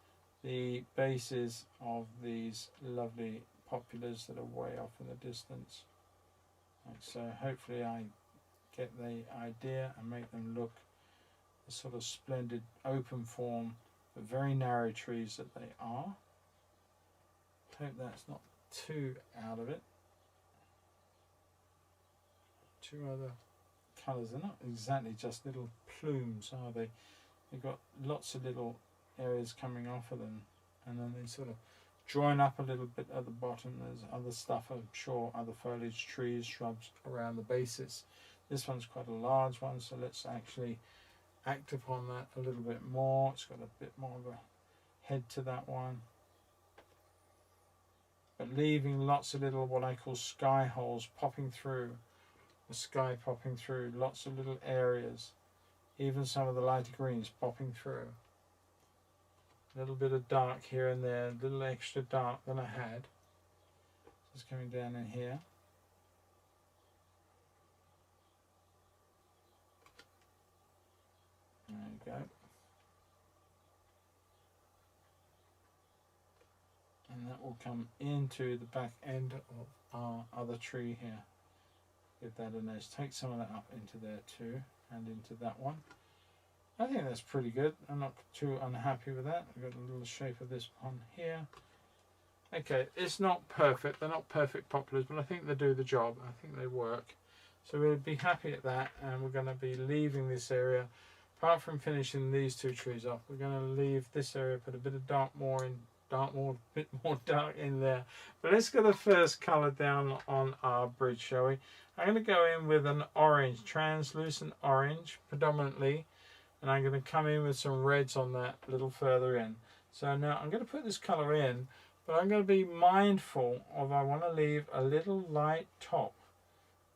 the bases of these lovely poplars that are way off in the distance. Like so, hopefully I get the idea and make them look the sort of splendid open form but very narrow trees that they are. Hope that's not too out of it. Two other colours, they're not exactly just little plumes, are they? They've got lots of little areas coming off of them, and then they sort of join up a little bit at the bottom. There's other stuff, I'm sure, other foliage, trees, shrubs around the bases. This one's quite a large one, so let's actually act upon that a little bit more. It's got a bit more of a head to that one, but leaving lots of little what I call sky holes popping through, the sky popping through, lots of little areas, even some of the lighter greens popping through. A little bit of dark here and there, a little extra dark than I had. Just coming down in here. There you go. And that will come into the back end of our other tree here. Give that a nudge. Take some of that up into there too, and into that one. I think that's pretty good. I'm not too unhappy with that. I've got a little shape of this one here. Okay, it's not perfect. They're not perfect poplars, but I think they do the job. I think they work. So we'll be happy at that, and we're going to be leaving this area. Apart from finishing these two trees off, we're going to leave this area, put a bit of dark more in, bit more dark in there. But let's get the first colour down on our bridge, shall we? I'm going to go in with an orange, translucent orange, predominantly. And I'm going to come in with some reds on that a little further in. So now I'm going to put this colour in, but I'm going to be mindful of I want to leave a little light top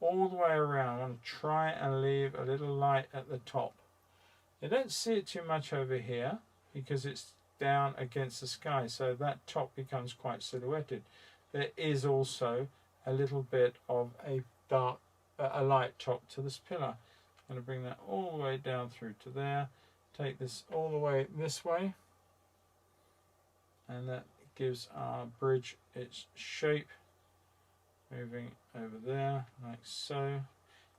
all the way around. I want to try and leave a little light at the top. You don't see it too much over here because it's down against the sky, so that top becomes quite silhouetted. There is also a little bit of a light top to this pillar. I'm going to bring that all the way down through to there, take this all the way this way, and that gives our bridge its shape, moving over there like so.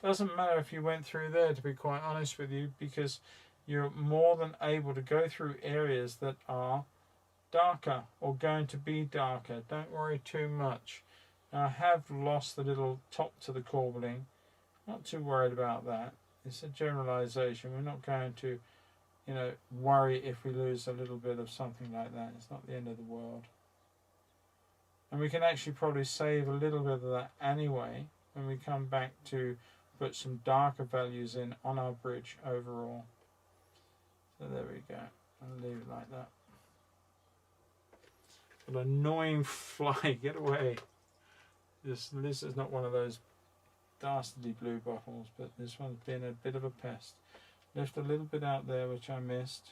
Doesn't matter if you went through there, to be quite honest with you, because you're more than able to go through areas that are darker or going to be darker. Don't worry too much. Now, I have lost the little top to the corbelling, not too worried about that. It's a generalization. We're not going to, worry if we lose a little bit of something like that. It's not the end of the world. And we can actually probably save a little bit of that anyway when we come back to put some darker values in on our bridge overall. So there we go. I'll leave it like that. An annoying fly, get away. This is not one of those dastardly blue bottles, but this one's been a bit of a pest. Lift a little bit out there, which I missed.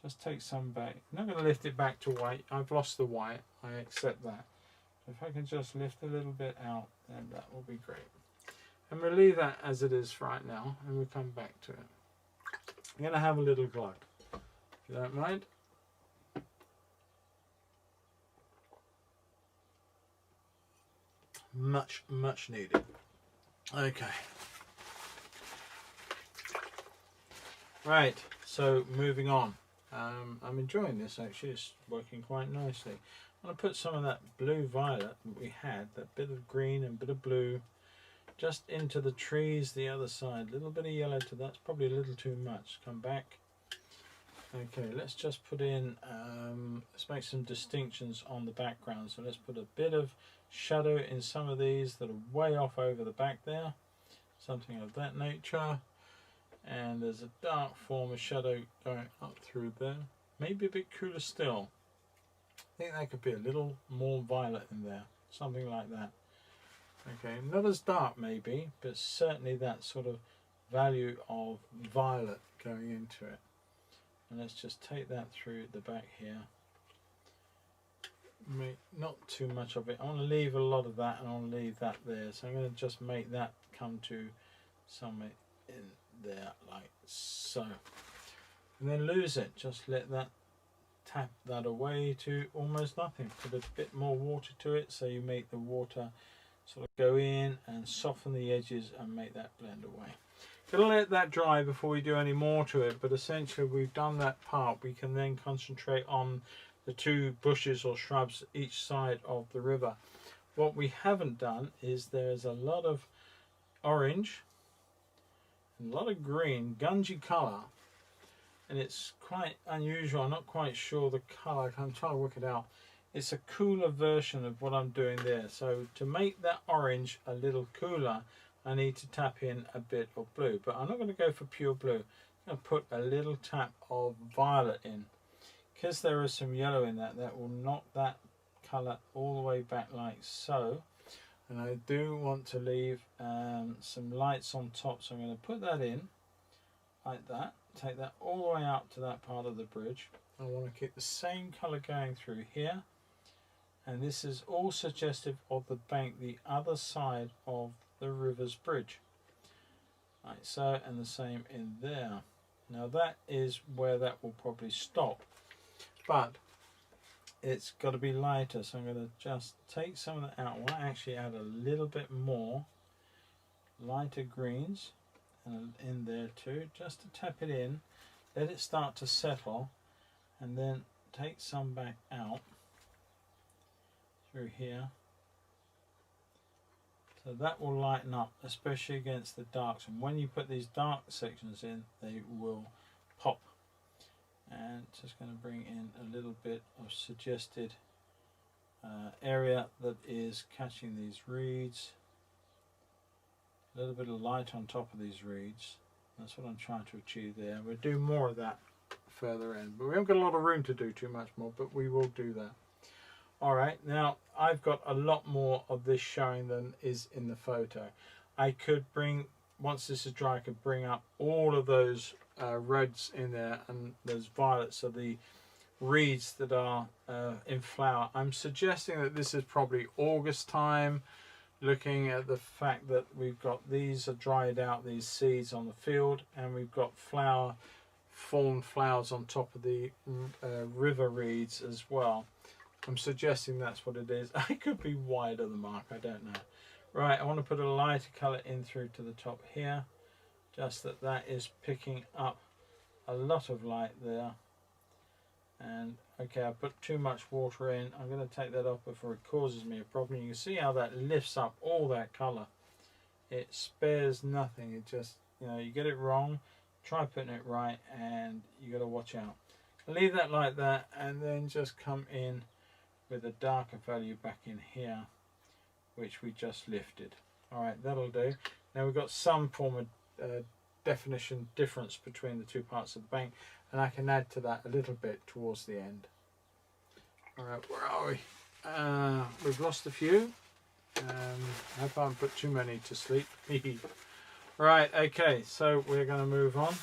Just take some back. I'm not going to lift it back to white. I've lost the white. I accept that. If I can just lift a little bit out, then that will be great. And we'll leave that as it is right now, and we'll come back to it. I'm going to have a little glug, if you don't mind. Much needed. Okay. Right, so moving on. I'm enjoying this actually, it's working quite nicely. I'm going to put some of that blue violet that we had, that bit of green and bit of blue, just into the trees the other side. A little bit of yellow to that's probably a little too much. Come back. Okay, let's just put in, let's make some distinctions on the background. So let's put a bit of shadow in some of these that are way off over the back there, something of that nature. And there's a dark form of shadow going up through there, maybe a bit cooler still. I think that could be a little more violet in there, something like that. Okay, not as dark maybe, but certainly that sort of value of violet going into it. And let's just take that through the back here. Not too much of it. I want to leave a lot of that, and I want to leave that there. So I'm going to just make that come to somewhere in there like so. And then lose it. Just let that tap that away to almost nothing. Put a bit more water to it, so you make the water sort of go in and soften the edges and make that blend away. Gonna let that dry before we do any more to it, but essentially we've done that part. We can then concentrate on the two bushes or shrubs each side of the river. What we haven't done is there's a lot of orange and a lot of green, gungy colour, and it's quite unusual. I'm not quite sure the colour, I'm trying to work it out. It's a cooler version of what I'm doing there. So to make that orange a little cooler, I need to tap in a bit of blue, but I'm not going to go for pure blue. I'm going to put a little tap of violet in. Because there is some yellow in that, that will knock that colour all the way back like so. And I do want to leave some lights on top, so I'm going to put that in like that. Take that all the way out to that part of the bridge. I want to keep the same colour going through here, and this is all suggestive of the bank the other side of the river's bridge, like so, and the same in there. Now that is where that will probably stop, but it's got to be lighter, so I'm going to just take some of that out. I want to actually add a little bit more lighter greens in there too, just to tap it in, let it start to settle, and then take some back out through here. So that will lighten up, especially against the darks, and when you put these dark sections in, they will pop. And just going to bring in a little bit of suggested area that is catching these reeds. A little bit of light on top of these reeds. That's what I'm trying to achieve there. We'll do more of that further in, but we haven't got a lot of room to do too much more, but we will do that. Alright, now I've got a lot more of this showing than is in the photo. I could bring, once this is dry, I could bring up all of those reds in there, and those violets are the reeds that are in flower. I'm suggesting that this is probably August time, looking at the fact that we've got these are dried out, these seeds on the field, and we've got fallen flowers on top of the river reeds as well. I'm suggesting that's what it is. I could be wider the mark, I don't know. Right, I want to put a lighter colour in through to the top here, just that is picking up a lot of light there. And okay, I put too much water in. I'm going to take that off before it causes me a problem. You can see how that lifts up all that colour. It spares nothing. It just, you know, you get it wrong, try putting it right, and you got to watch out. Leave that like that, and then just come in with a darker value back in here, which we just lifted. Alright, that'll do. Now we've got some form of definition difference between the two parts of the bank, and I can add to that a little bit towards the end. Alright, where are we? We've lost a few. I hope I haven't put too many to sleep. Right, okay, so we're going to move on,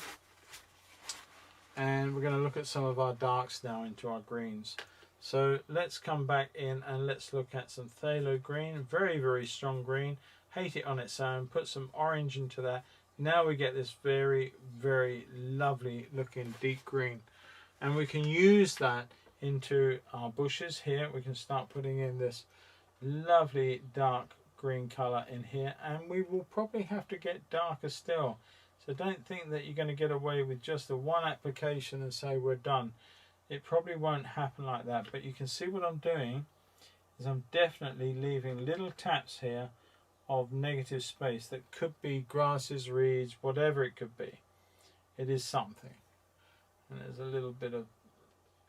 and we're going to look at some of our darks now into our greens. So let's come back in and let's look at some phthalo green, very, very strong green. Hate it on its own. Put some orange into that. Now we get this very, very lovely looking deep green, and we can use that into our bushes here. We can start putting in this lovely dark green color in here, and we will probably have to get darker still. So don't think that you're going to get away with just the one application and say we're done. It probably won't happen like that, but you can see what I'm doing is I'm definitely leaving little taps here of negative space that could be grasses, reeds, whatever it could be. It is something. And there's a little bit of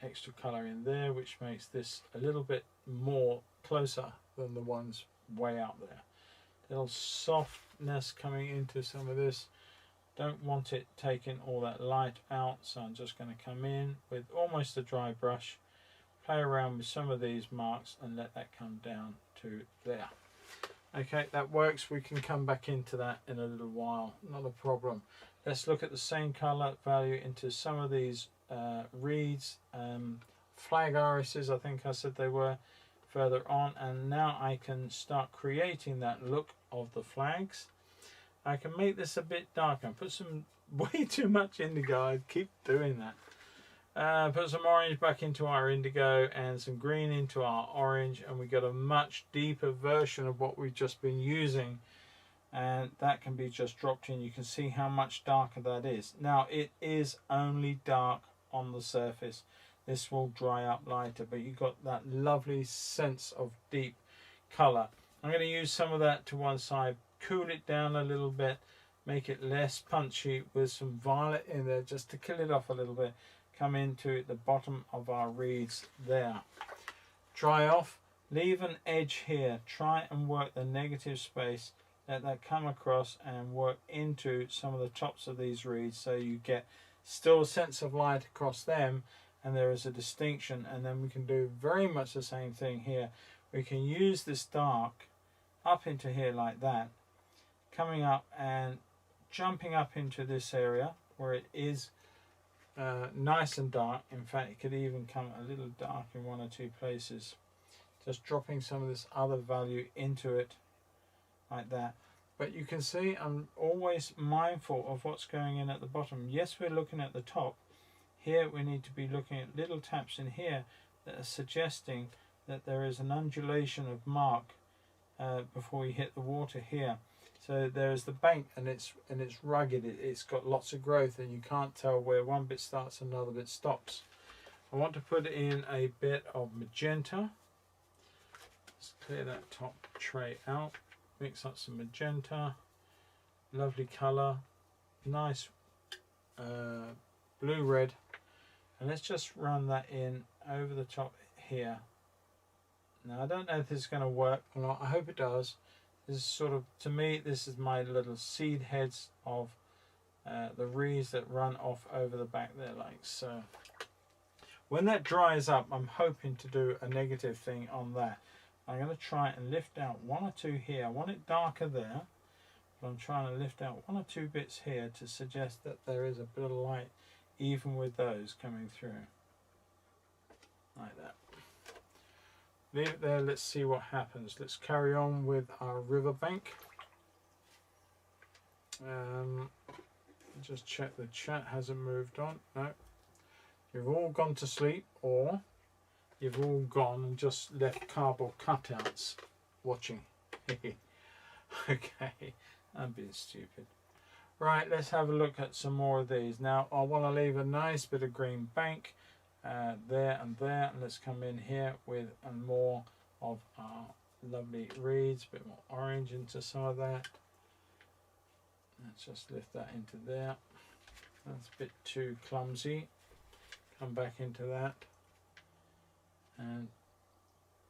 extra colour in there, which makes this a little bit more closer than the ones way out there. Little softness coming into some of this. Don't want it taking all that light out, so I'm just going to come in with almost a dry brush, play around with some of these marks and let that come down to there. Okay, that works. We can come back into that in a little while, not a problem. Let's look at the same colour value into some of these reeds, flag irises, I think I said they were, further on, and now I can start creating that look of the flags. I can make this a bit darker. Put some way too much indigo. I keep doing that. Put some orange back into our indigo and some green into our orange, and we get a much deeper version of what we've just been using, and that can be just dropped in. You can see how much darker that is. Now it is only dark on the surface. This will dry up lighter, but you've got that lovely sense of deep colour. I'm going to use some of that to one side, cool it down a little bit, make it less punchy with some violet in there just to kill it off a little bit. Come into the bottom of our reeds there. Dry off, leave an edge here, try and work the negative space, let that come across and work into some of the tops of these reeds so you get still a sense of light across them, and there is a distinction. And then we can do very much the same thing here. We can use this dark up into here like that, coming up and jumping up into this area where it is nice and dark. In fact, it could even come a little dark in one or two places. Just dropping some of this other value into it like that. But you can see I'm always mindful of what's going in at the bottom. Yes, we're looking at the top. Here we need to be looking at little taps in here that are suggesting that there is an undulation of mark before we hit the water here. So there is the bank, and it's rugged. It's got lots of growth, and you can't tell where one bit starts and another bit stops. I want to put in a bit of magenta. Let's clear that top tray out. Mix up some magenta. Lovely colour. Nice blue-red. And let's just run that in over the top here. Now I don't know if this is going to work or not. I hope it does. This is sort of, to me, this is my little seed heads of the reeds that run off over the back there, like so. When that dries up, I'm hoping to do a negative thing on that. I'm going to try and lift out one or two here. I want it darker there, but I'm trying to lift out one or two bits here to suggest that there is a bit of light even with those coming through. Like that. Leave it there, let's see what happens. Let's carry on with our riverbank. Just check the chat hasn't moved on. No. You've all gone to sleep, or you've all gone and just left cardboard cutouts watching. Okay, I'm being stupid. Right, let's have a look at some more of these. Now I want to leave a nice bit of green bank there and there, and let's come in here with more of our lovely reeds, a bit more orange into some of that. Let's just lift that into there. That's a bit too clumsy. Come back into that and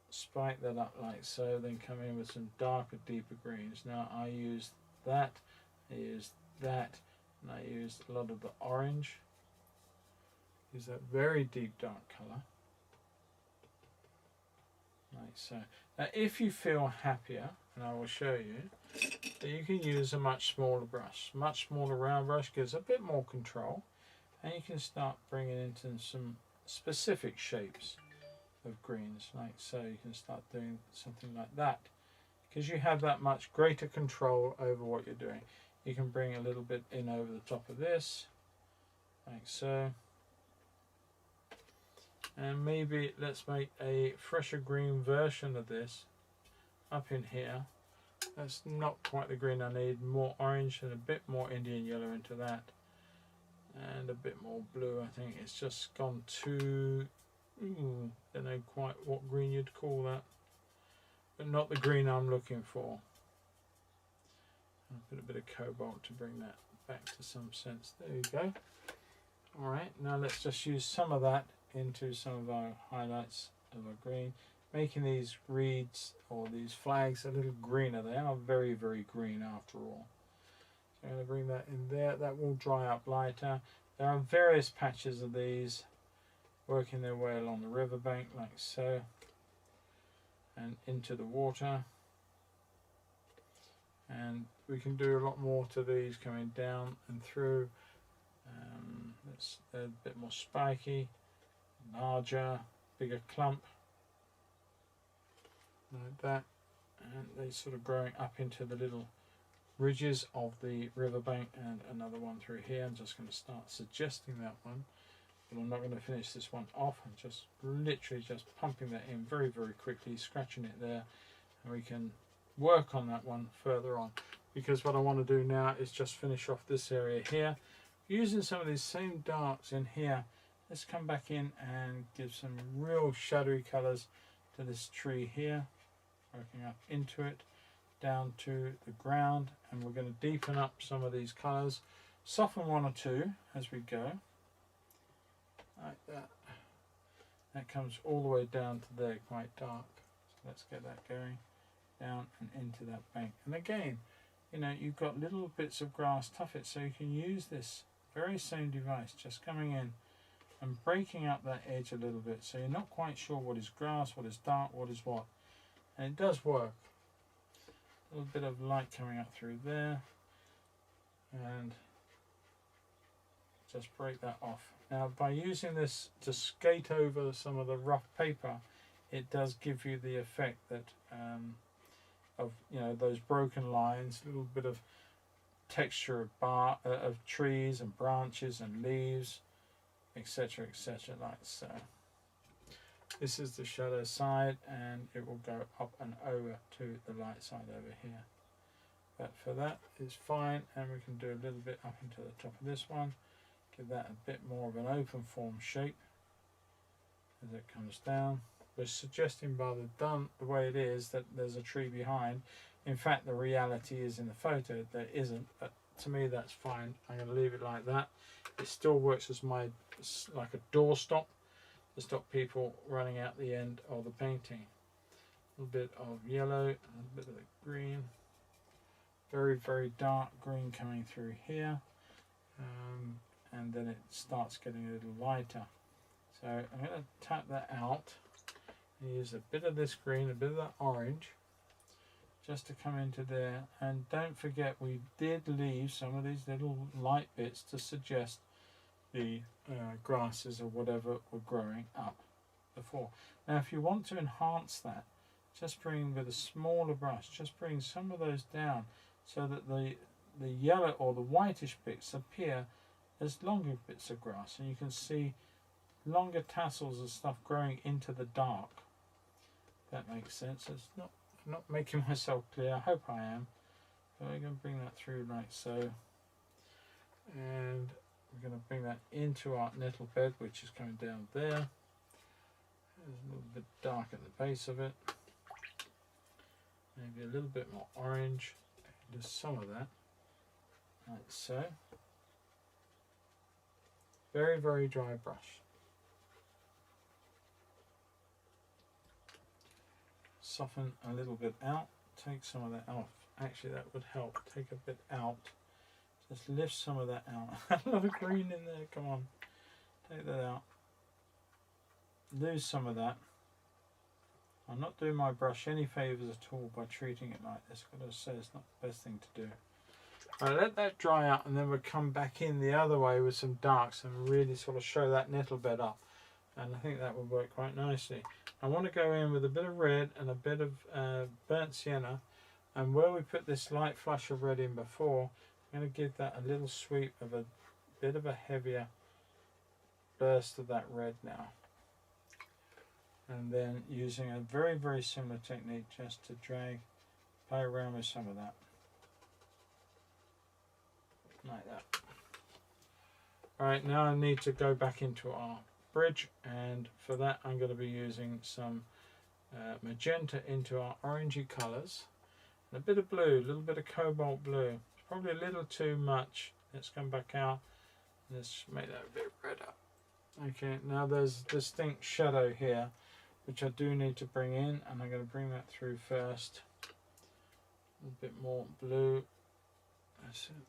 spike that up like so, then come in with some darker, deeper greens. Now I used that, I used that, and I used a lot of the orange. Use that very deep dark colour, like so. Now if you feel happier, and I will show you, that you can use a much smaller brush. Much smaller round brush gives a bit more control, and you can start bringing into some specific shapes of greens, like so. You can start doing something like that, because you have that much greater control over what you're doing. You can bring a little bit in over the top of this, like so. And maybe let's make a fresher green version of this up in here. That's not quite the green I need. More orange and a bit more Indian yellow into that, and a bit more blue. I think it's just gone too, don't know quite what green you'd call that, but not the green I'm looking for. I'll put a bit of cobalt to bring that back to some sense. There you go. Alright, now let's just use some of that into some of our highlights of our green, making these reeds or these flags a little greener. They are very, very green after all. So I'm going to bring that in there. That will dry up lighter. There are various patches of these working their way along the riverbank like so, and into the water. And we can do a lot more to these coming down and through. It's a bit more spiky, larger, bigger clump, like that, and they sort of growing up into the little ridges of the riverbank, and another one through here. I'm just going to start suggesting that one, but I'm not going to finish this one off. I'm just literally just pumping that in very, very quickly, scratching it there, and we can work on that one further on, because what I want to do now is just finish off this area here using some of these same darks in here. Let's come back in and give some real shadowy colors to this tree here, working up into it, down to the ground, and we're going to deepen up some of these colors, soften one or two as we go, like that. That comes all the way down to there, quite dark. So let's get that going, down and into that bank. And again, you know, you've got little bits of grass tuffet, so you can use this very same device, just coming in and breaking up that edge a little bit, so you're not quite sure what is grass, what is dark, what is what. And it does work. A little bit of light coming up through there, and just break that off. Now by using this to skate over some of the rough paper, it does give you the effect that of, you know, those broken lines, a little bit of texture of trees and branches and leaves, etc., etc., like so. This is the shadow side, and it will go up and over to the light side over here. But for that is fine, and we can do a little bit up into the top of this one, give that a bit more of an open form shape as it comes down. We're suggesting by the way it is that there's a tree behind. In fact, the reality is in the photo there isn't, but to me that's fine. I'm going to leave it like that. It still works as like a doorstop to stop people running out the end of the painting. A little bit of yellow, a little bit of the green, very, very dark green coming through here, and then it starts getting a little lighter. So I'm going to tap that out and use a bit of this green, a bit of that orange, just to come into there. And don't forget, we did leave some of these little light bits to suggest the grasses or whatever were growing up before. Now if you want to enhance that, just bring with a smaller brush, just bring some of those down so that the yellow or the whitish bits appear as longer bits of grass, and you can see longer tassels of stuff growing into the dark. That makes sense. It's not making myself clear. I hope I am. So we're going to bring that through like so, and we're going to bring that into our nettle bed, which is coming down there. There's a little bit dark at the base of it. Maybe a little bit more orange. Just some of that, like so. Very, very dry brush. Soften a little bit out. Take some of that off. Actually, that would help. Take a bit out. Just lift some of that out. A lot of green in there. Come on. Take that out. Lose some of that. I'm not doing my brush any favours at all by treating it like this. I've got to say, it's not the best thing to do. Right, let that dry out, and then we'll come back in the other way with some darks and really sort of show that nettle bed up. And I think that would work quite nicely. I want to go in with a bit of red and a bit of burnt sienna, and where we put this light flush of red in before, I'm going to give that a little sweep of a bit of a heavier burst of that red now. And then using a very, very similar technique just to play around with some of that. Like that. Alright, now I need to go back into our bridge, and for that I'm going to be using some magenta into our orangey colours, and a bit of blue, a little bit of cobalt blue. It's probably a little too much. Let's come back out. Let's make that a bit redder. Okay, now there's a distinct shadow here, which I do need to bring in, and I'm going to bring that through first. A little bit more blue. That's it.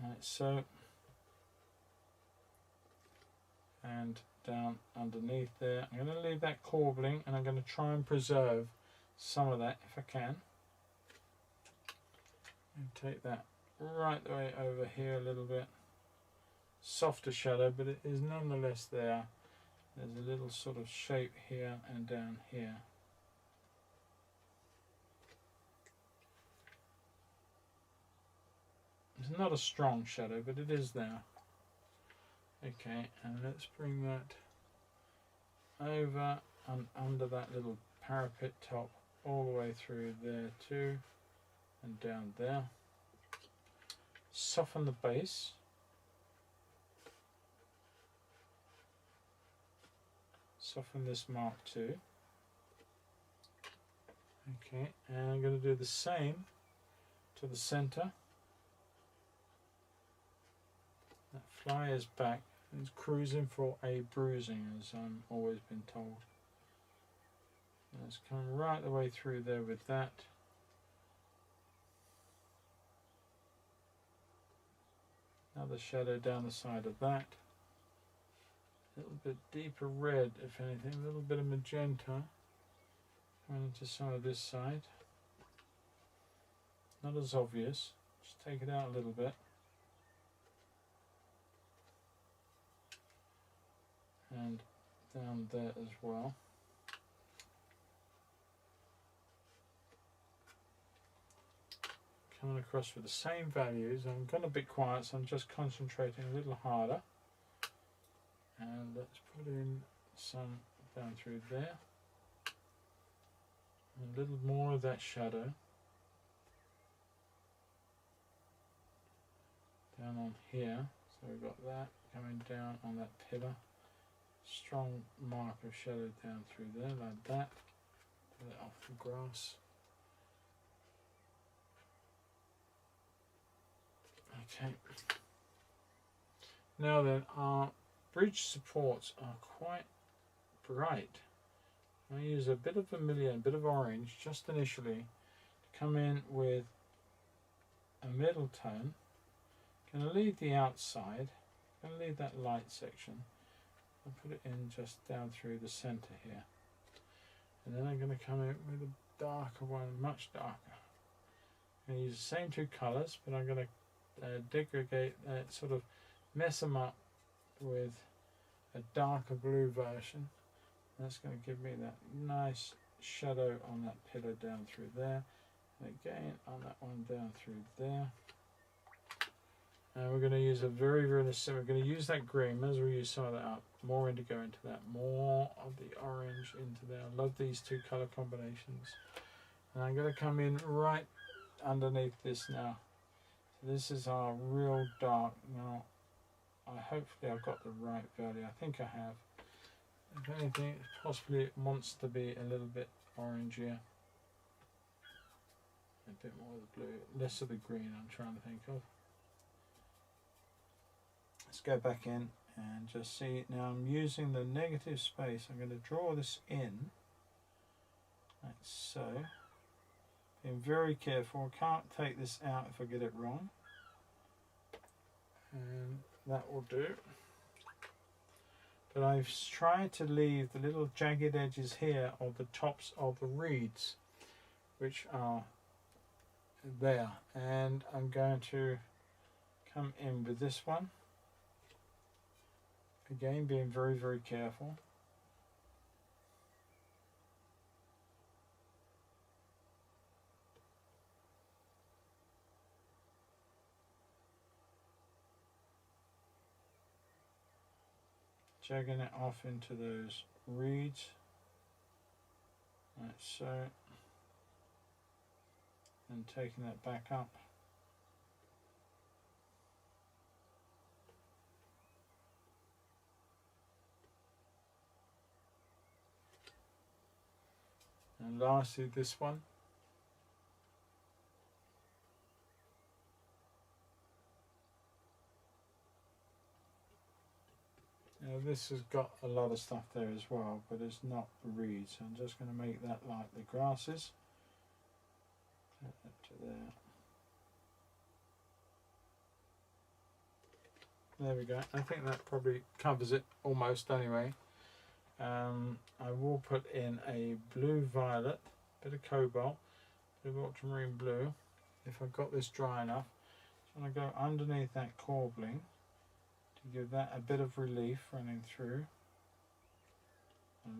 Like so. And down underneath there. I'm going to leave that corbling, and I'm going to try and preserve some of that if I can. And take that right the way over here a little bit. Softer shadow, but it is nonetheless there. There's a little sort of shape here and down here. It's not a strong shadow, but it is there. Okay, and let's bring that over and under that little parapet top all the way through there too, and down there. Soften the base. Soften this mark too. Okay, and I'm going to do the same to the center. That fly is back. It's cruising for a bruising, as I'm always been told. Let's come right the way through there with that. Another shadow down the side of that. A little bit deeper red, if anything, a little bit of magenta coming into some of this side. Not as obvious, just take it out a little bit. and down there as well. Coming across with the same values. I'm going to be quiet, so I'm just concentrating a little harder. And let's put in some down through there. A little more of that shadow. Down on here. So we've got that coming down on that pillar. Strong mark of shadow down through there, like that. Get it off the grass. Okay. Now then, our bridge supports are quite bright. I use a bit of vermilion, a bit of orange, just initially, to come in with a middle tone. Going to leave the outside. Going to leave that light section. I'll put it in just down through the center here. And then I'm going to come in with a darker one, much darker. I'm going to use the same two colors, but I'm going to degrade, sort of mess them up with a darker blue version. That's going to give me that nice shadow on that pillar down through there, and again on that one down through there. And we're going to use a very, very similar. We're going to use that green as we use some of that up. More indigo into that, more of the orange into there. I love these two color combinations. And I'm going to come in right underneath this now. So this is our real dark. Now, hopefully I've got the right value. I think I have. If anything, possibly it wants to be a little bit orangier. A bit more of the blue, less of the green I'm trying to think of. Let's go back in and just see. Now I'm using the negative space. I'm going to draw this in, like so. Being very careful. I can't take this out if I get it wrong. And that will do. But I've tried to leave the little jagged edges here of the tops of the reeds, which are there. And I'm going to come in with this one. Again, being very, very careful. Jagging it off into those reeds, like so, and taking that back up. And lastly, this one. Now this has got a lot of stuff there as well, but it's not reeds. So I'm just going to make that like the grasses. Put that to there. There we go. I think that probably covers it almost anyway. I will put in a blue violet, bit of cobalt, bit of ultramarine blue. If I've got this dry enough, so I'm going to go underneath that corbling to give that a bit of relief running through.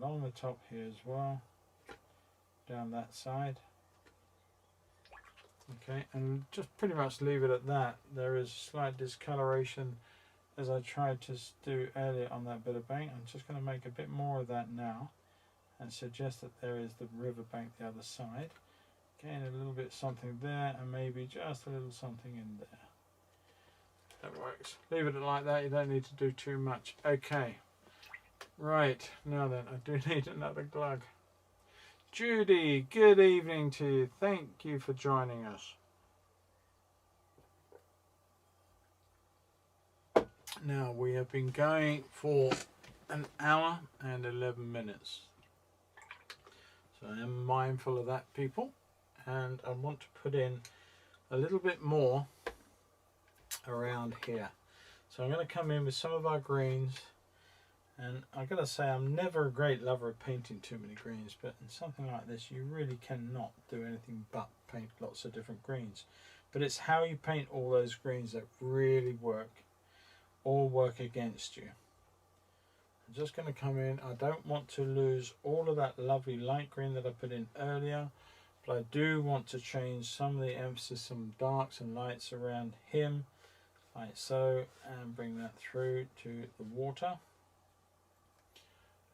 Along the top here as well, down that side. Okay, and just pretty much leave it at that. There is slight discoloration as I tried to do earlier on that bit of paint. I'm just going to make a bit more of that now and suggest that there is the river bank the other side. Again, a little bit something there and maybe just a little something in there. That works. Leave it like that, you don't need to do too much. Okay, right, now then, I do need another glug. Judy, good evening to you. Thank you for joining us. Now, we have been going for an hour and 11 minutes. So I am mindful of that, people. And I want to put in a little bit more around here. So I'm going to come in with some of our greens. And I've got to say, I'm never a great lover of painting too many greens. But in something like this, you really cannot do anything but paint lots of different greens. But it's how you paint all those greens that really work. Or work against you. I'm just going to come in. I don't want to lose all of that lovely light green that I put in earlier, but I do want to change some of the emphasis, some darks and lights around him, like so, and bring that through to the water,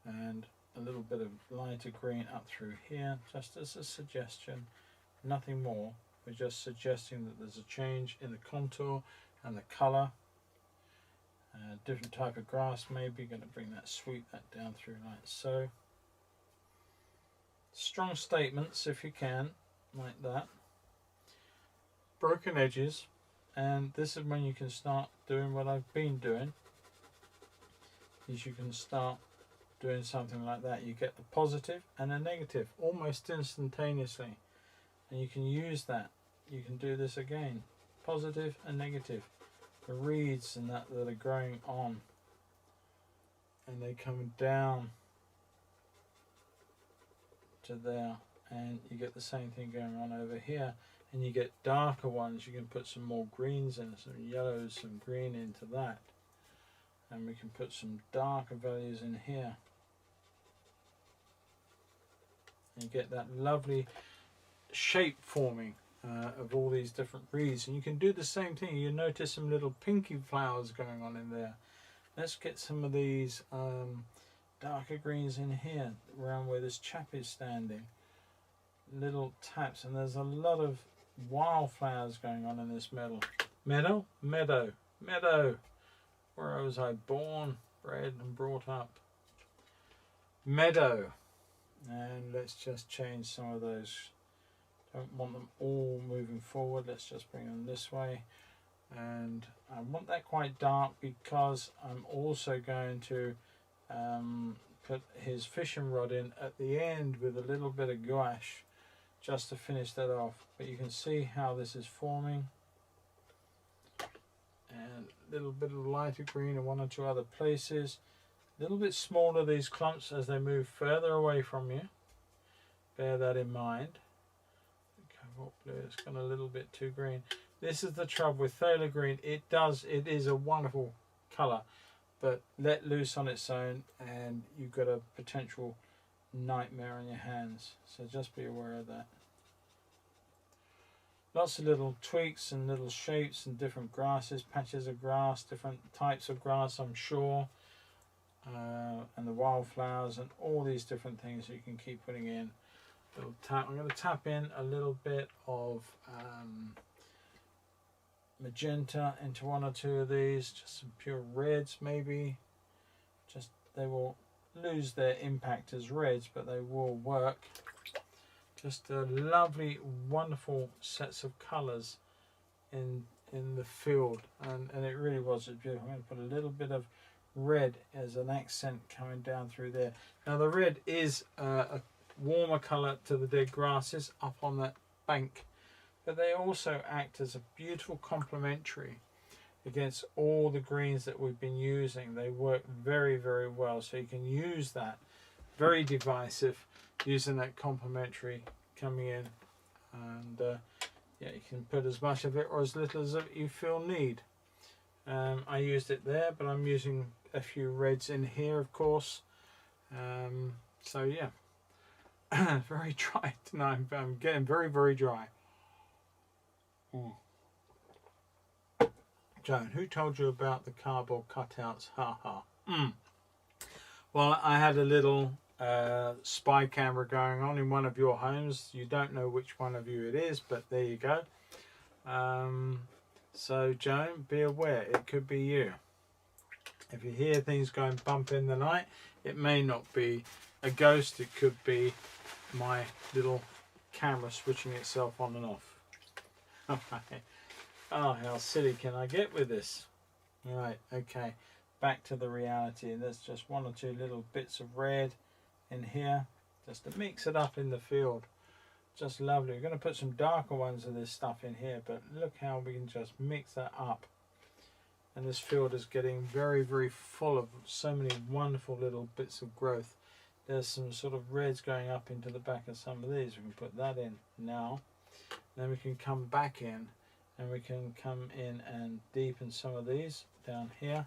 and a little bit of lighter green up through here, just as a suggestion, nothing more. We're just suggesting that there's a change in the contour and the colour. Different type of grass, maybe going to bring that, sweep that down through like so. Strong statements if you can, like that. Broken edges, and this is when you can start doing what I've been doing. Is you can start doing something like that. You get the positive and a negative almost instantaneously, and you can use that. You can do this again, positive and negative. The reeds and that are growing on, and they come down to there, and you get the same thing going on over here, and you get darker ones. You can put some more greens in, some yellows, some green into that, and we can put some darker values in here, and you get that lovely shape forming of all these different reeds. And you can do the same thing. You notice some little pinky flowers going on in there. Let's get some of these darker greens in here around where this chap is standing, little taps, and there's a lot of wildflowers going on in this meadow. Where was I born, bred and brought up? Meadow. And let's just change some of those. Don't want them all moving forward. Let's just bring them this way, and I want that quite dark because I'm also going to put his fishing rod in at the end with a little bit of gouache just to finish that off. But you can see how this is forming, and a little bit of lighter green in one or two other places. A little bit smaller, these clumps, as they move further away from you. Bear that in mind. It's gone a little bit too green. This is the trouble with phthalo green. It is a wonderful colour, but let loose on its own and you've got a potential nightmare on your hands. So just be aware of that. Lots of little tweaks and little shapes and different grasses, patches of grass, different types of grass, I'm sure, and the wildflowers and all these different things you can keep putting in. I'm going to tap in a little bit of magenta into one or two of these, just some pure reds maybe. Just they will lose their impact as reds, but they will work. Just a lovely, wonderful sets of colours in the field, and it really was beautiful. I'm going to put a little bit of red as an accent coming down through there. Now the red is a warmer colour to the dead grasses up on that bank, but they also act as a beautiful complementary against all the greens that we've been using. They work very, very well, so you can use that, very divisive, using that complementary coming in, and yeah, you can put as much of it or as little as you feel need. I used it there, but I'm using a few reds in here, of course. So yeah. Very dry tonight. I'm getting very, very dry. Joan, who told you about the cardboard cutouts? Ha ha. Well, I had a little spy camera going on in one of your homes. You don't know which one of you it is, but there you go. So Joan, be aware, it could be you. If you hear things going bump in the night, it may not be a ghost, it could be my little camera switching itself on and off. Alright. Oh, how silly can I get with this? Right, okay, back to the reality. There's just one or two little bits of red in here just to mix it up in the field. Just lovely. We're going to put some darker ones of this stuff in here, but look how we can just mix that up. And this field is getting very, very full of so many wonderful little bits of growth. There's some sort of reds going up into the back of some of these. We can put that in now. Then we can come back in and we can come in and deepen some of these down here.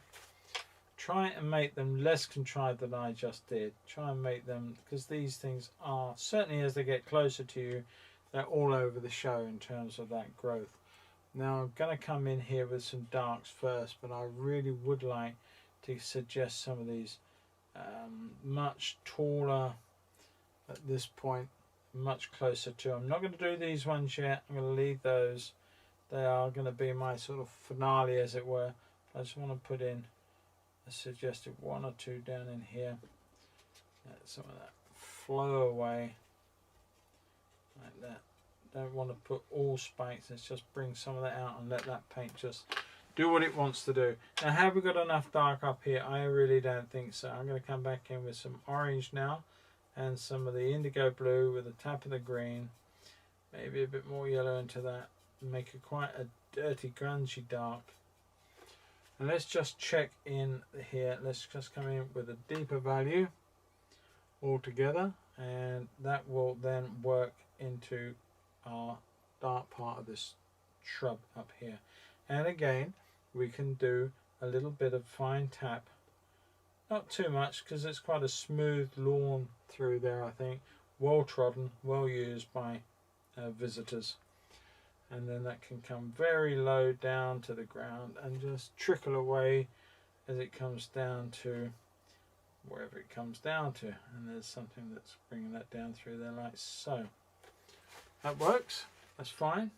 try and make them less contrived than I just did. Try and make them, because these things are, certainly as they get closer to you, they're all over the show in terms of that growth. Now I'm going to come in here with some darks first, but I really would like to suggest some of these much taller at this point, much closer to. I'm not going to do these ones yet. I'm going to leave those. They are going to be my sort of finale, as it were. I just want to put in a suggested one or two down in here. Let some of that flow away like that. Don't want to put all spikes. Let's just bring some of that out and let that paint just do what it wants to do. Now, have we got enough dark up here? I really don't think so. I'm going to come back in with some orange now and some of the indigo blue with a tap of the green, maybe a bit more yellow into that, make it quite a dirty grungy dark. And let's just check in here. Let's just come in with a deeper value altogether, and that will then work into our dark part of this shrub up here. And again, we can do a little bit of fine tap, not too much because it's quite a smooth lawn through there, I think, well trodden, well used by visitors. And then that can come very low down to the ground and just trickle away as it comes down to wherever it comes down to. And there's something that's bringing that down through there like so. That works, that's fine.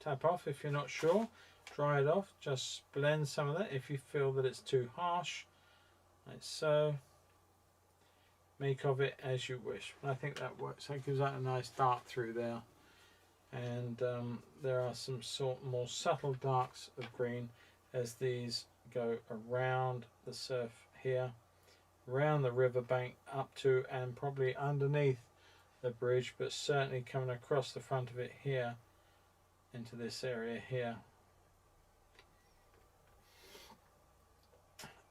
Tap off if you're not sure, dry it off, just blend some of that if you feel that it's too harsh, like so. Make of it as you wish. I think that works. That gives that a nice dark through there. And there are some more subtle darks of green as these go around the surf here, around the riverbank up to and probably underneath the bridge, but certainly coming across the front of it here into this area here,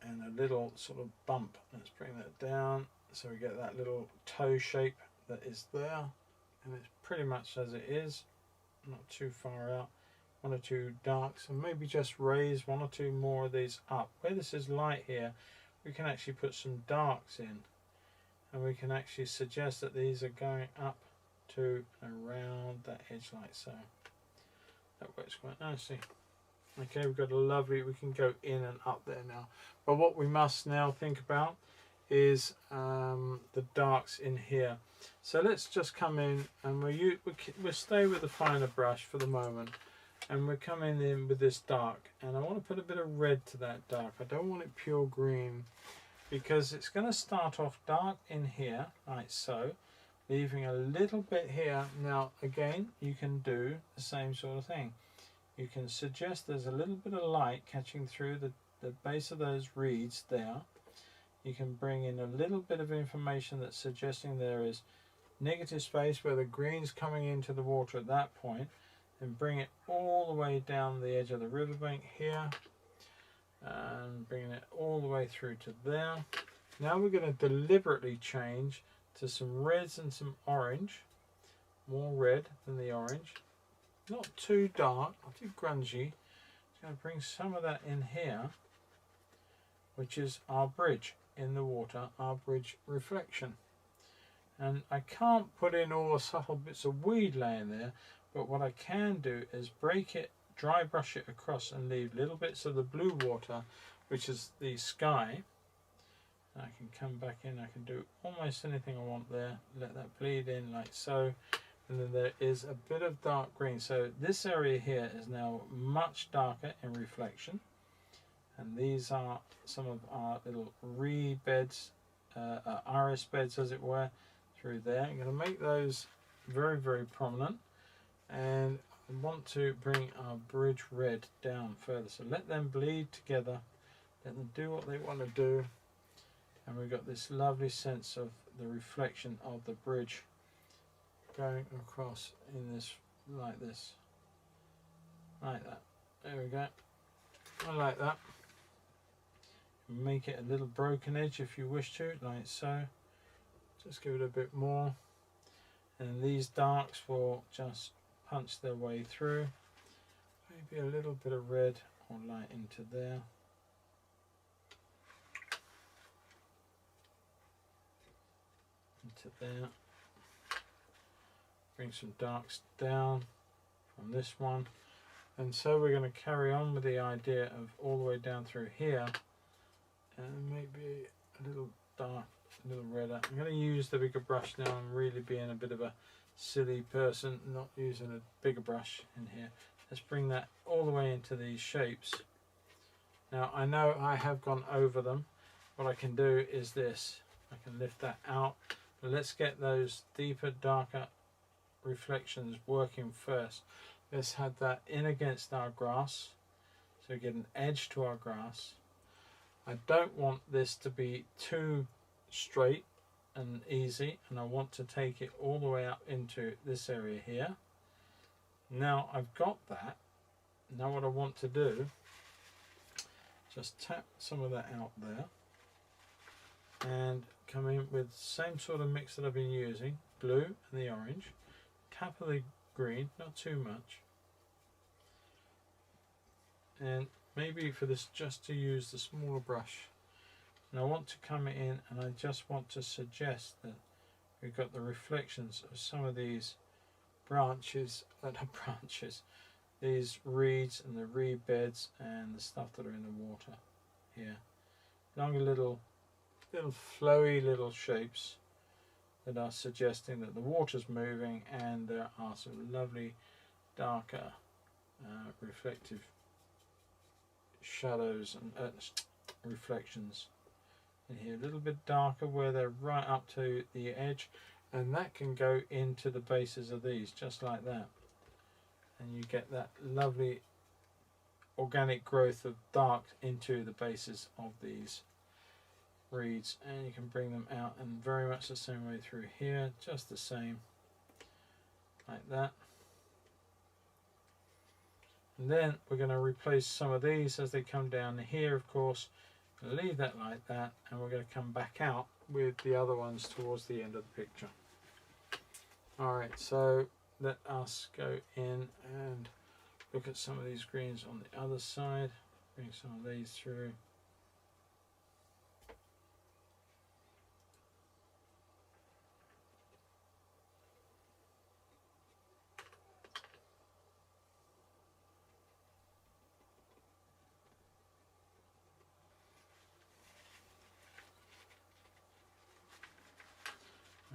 and a little sort of bump. Let's bring that down so we get that little toe shape that is there, and it's pretty much as it is, not too far out. One or two darks, and maybe just raise one or two more of these up. Where this is light here, we can actually put some darks in, and we can actually suggest that these are going up to around that edge like so. That works quite nicely. Okay, we've got a lovely, we can go in and up there now. But what we must now think about is the darks in here. So let's just come in and we'll stay with the finer brush for the moment. And we're coming in with this dark. And I want to put a bit of red to that dark. I don't want it pure green, because it's going to start off dark in here, like so, leaving a little bit here. Now again, you can do the same sort of thing. You can suggest there's a little bit of light catching through the base of those reeds there. You can bring in a little bit of information that's suggesting there is negative space where the green's coming into the water at that point, and bring it all the way down the edge of the riverbank here, and bringing it all the way through to there. Now we're going to deliberately change to some reds and some orange, more red than the orange, not too dark, not too grungy. It's going to bring some of that in here, which is our bridge in the water, our bridge reflection. And I can't put in all the subtle bits of weed laying there, but what I can do is break it, dry brush it across, and leave little bits of the blue water, which is the sky. I can come back in, I can do almost anything I want there, let that bleed in like so, and then there is a bit of dark green. So this area here is now much darker in reflection, and these are some of our little reed beds, iris beds as it were, through there. I'm going to make those very, very prominent, and I want to bring our bridge red down further. So let them bleed together, let them do what they want to do, and we've got this lovely sense of the reflection of the bridge going across in this, like this, like that. There we go. I like that. Make it a little broken edge if you wish to, like so. Just give it a bit more, and these darks will just punch their way through. Maybe a little bit of red or light into there. into there. Bring some darks down from this one. And so we're going to carry on with the idea of all the way down through here. And maybe a little dark, a little redder. I'm going to use the bigger brush now. I'm really being a bit of a silly person, not using a bigger brush in here. Let's bring that all the way into these shapes. Now I know I have gone over them. What I can do is this. I can lift that out. But let's get those deeper, darker reflections working first. Let's have that in against our grass. So we get an edge to our grass. I don't want this to be too straight and easy, and I want to take it all the way up into this area here. Now I've got that. Now what I want to do, just tap some of that out there and come in with the same sort of mix that I've been using, blue and the orange, tap of the green, not too much, and maybe for this just to use the smaller brush. And I want to come in and I just want to suggest that we've got the reflections of some of these branches, these reeds and the reed beds and the stuff that are in the water here. Long little flowy little shapes that are suggesting that the water's moving, and there are some lovely darker reflective shadows and reflections in here, a little bit darker where they're right up to the edge, and that can go into the bases of these just like that, and you get that lovely organic growth of dark into the bases of these reeds, and you can bring them out and very much the same way through here, just the same like that. And then we're going to replace some of these as they come down here, of course. Leave that like that, and we're going to come back out with the other ones towards the end of the picture. Alright, so let us go in and look at some of these greens on the other side. Bring some of these through.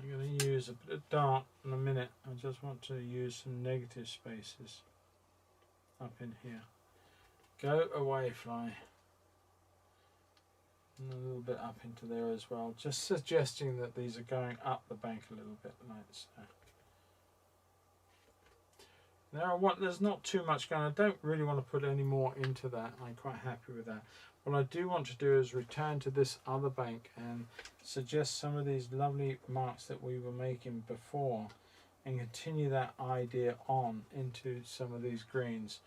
I'm going to use a bit of dark in a minute. I just want to use some negative spaces up in here. Go away, fly. And a little bit up into there as well. Just suggesting that these are going up the bank a little bit like so. Now there's not too much going on. I don't really want to put any more into that. I'm quite happy with that. What I do want to do is return to this other bank and suggest some of these lovely marks that we were making before, and continue that idea on into some of these greens.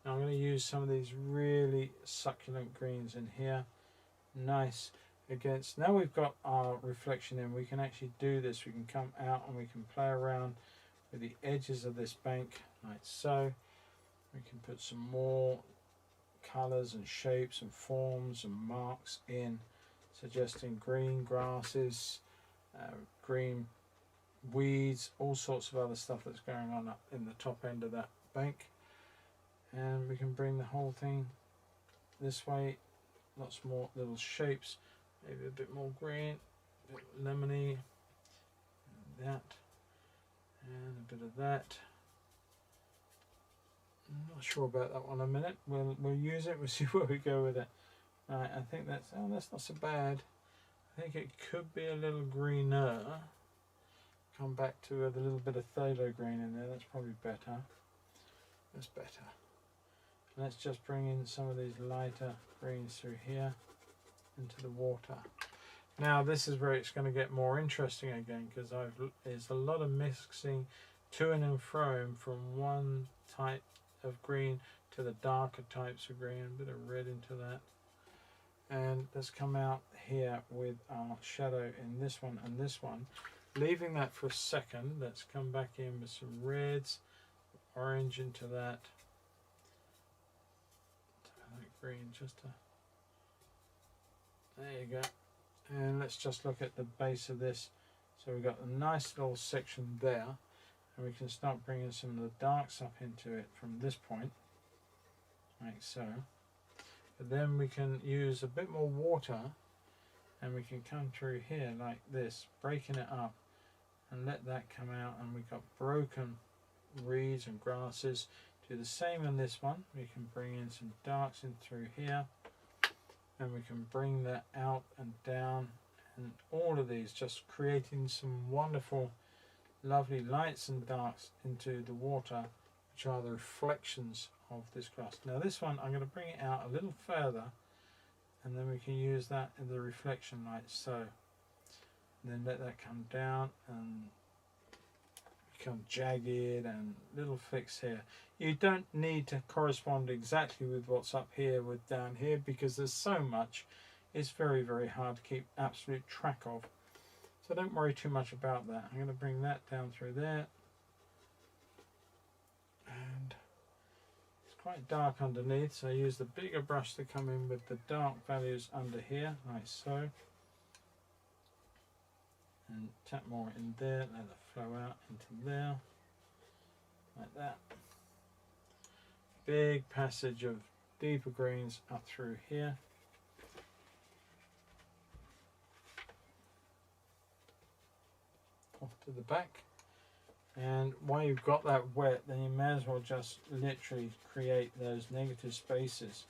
Now I'm going to use some of these really succulent greens in here. Nice against, now we've got our reflection in, we can actually do this. We can come out and we can play around with the edges of this bank like so. We can put some more colours and shapes and forms and marks in, suggesting green grasses, green weeds, all sorts of other stuff that's going on up in the top end of that bank. And we can bring the whole thing this way, lots more little shapes, maybe a bit more green, a bit lemony, and that, and a bit of that. I'm not sure about that one in a minute. We'll use it, we'll see where we go with it. Right, I think that's not so bad. I think it could be a little greener. Come back to a little bit of phthalo green in there, that's probably better. That's better. Let's just bring in some of these lighter greens through here into the water. Now this is where it's going to get more interesting again, because there's a lot of mixing to and fro from one type of green to the darker types of green, a bit of red into that. And let's come out here with our shadow in this one and this one. Leaving that for a second, let's come back in with some reds, orange into that. Green, there you go. And let's just look at the base of this. So we've got a nice little section there, and we can start bringing some of the darks up into it from this point, like so. But then we can use a bit more water, and we can come through here like this, breaking it up, and let that come out. And we've got broken reeds and grasses. Do the same in this one. We can bring in some darks in through here, and we can bring that out and down, and all of these just creating some wonderful lovely lights and darks into the water, which are the reflections of this grass. Now this one I'm going to bring it out a little further, and then we can use that in the reflection light, so, and then let that come down and become jagged and little flicks here. You don't need to correspond exactly with what's up here with down here, because there's so much, it's very hard to keep absolute track of. So don't worry too much about that. I'm going to bring that down through there, and it's quite dark underneath, so I use the bigger brush to come in with the dark values under here, like so, and tap more in there, let it flow out into there, like that. Big passage of deeper greens up through here. Off to the back, and while you've got that wet, then you may as well just literally create those negative spaces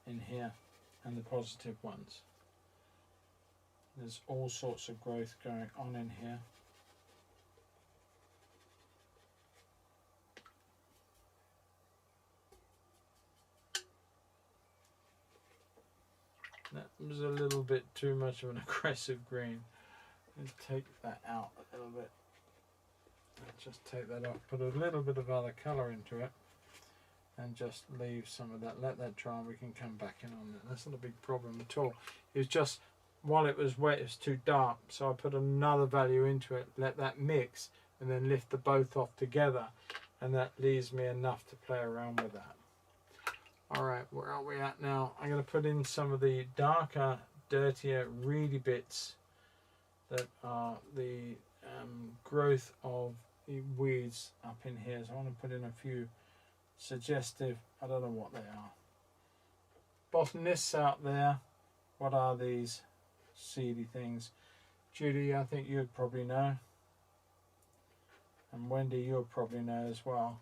in here and the positive ones. There's all sorts of growth going on in here. That was a little bit too much of an aggressive green. Let's take that out a little bit. Just take that off, put a little bit of other colour into it, and just leave some of that. Let that dry, and we can come back in on it. That's not a big problem at all. It was just, while it was wet, it was too dark, so I put another value into it, let that mix, and then lift the both off together, and that leaves me enough to play around with that. Alright, where are we at now? I'm going to put in some of the darker, dirtier, reedy bits that are the growth of the weeds up in here. So I want to put in a few suggestive, I don't know what they are, botanists out there. What are these seedy things? Judy, I think you'd probably know, and Wendy, you'll probably know as well.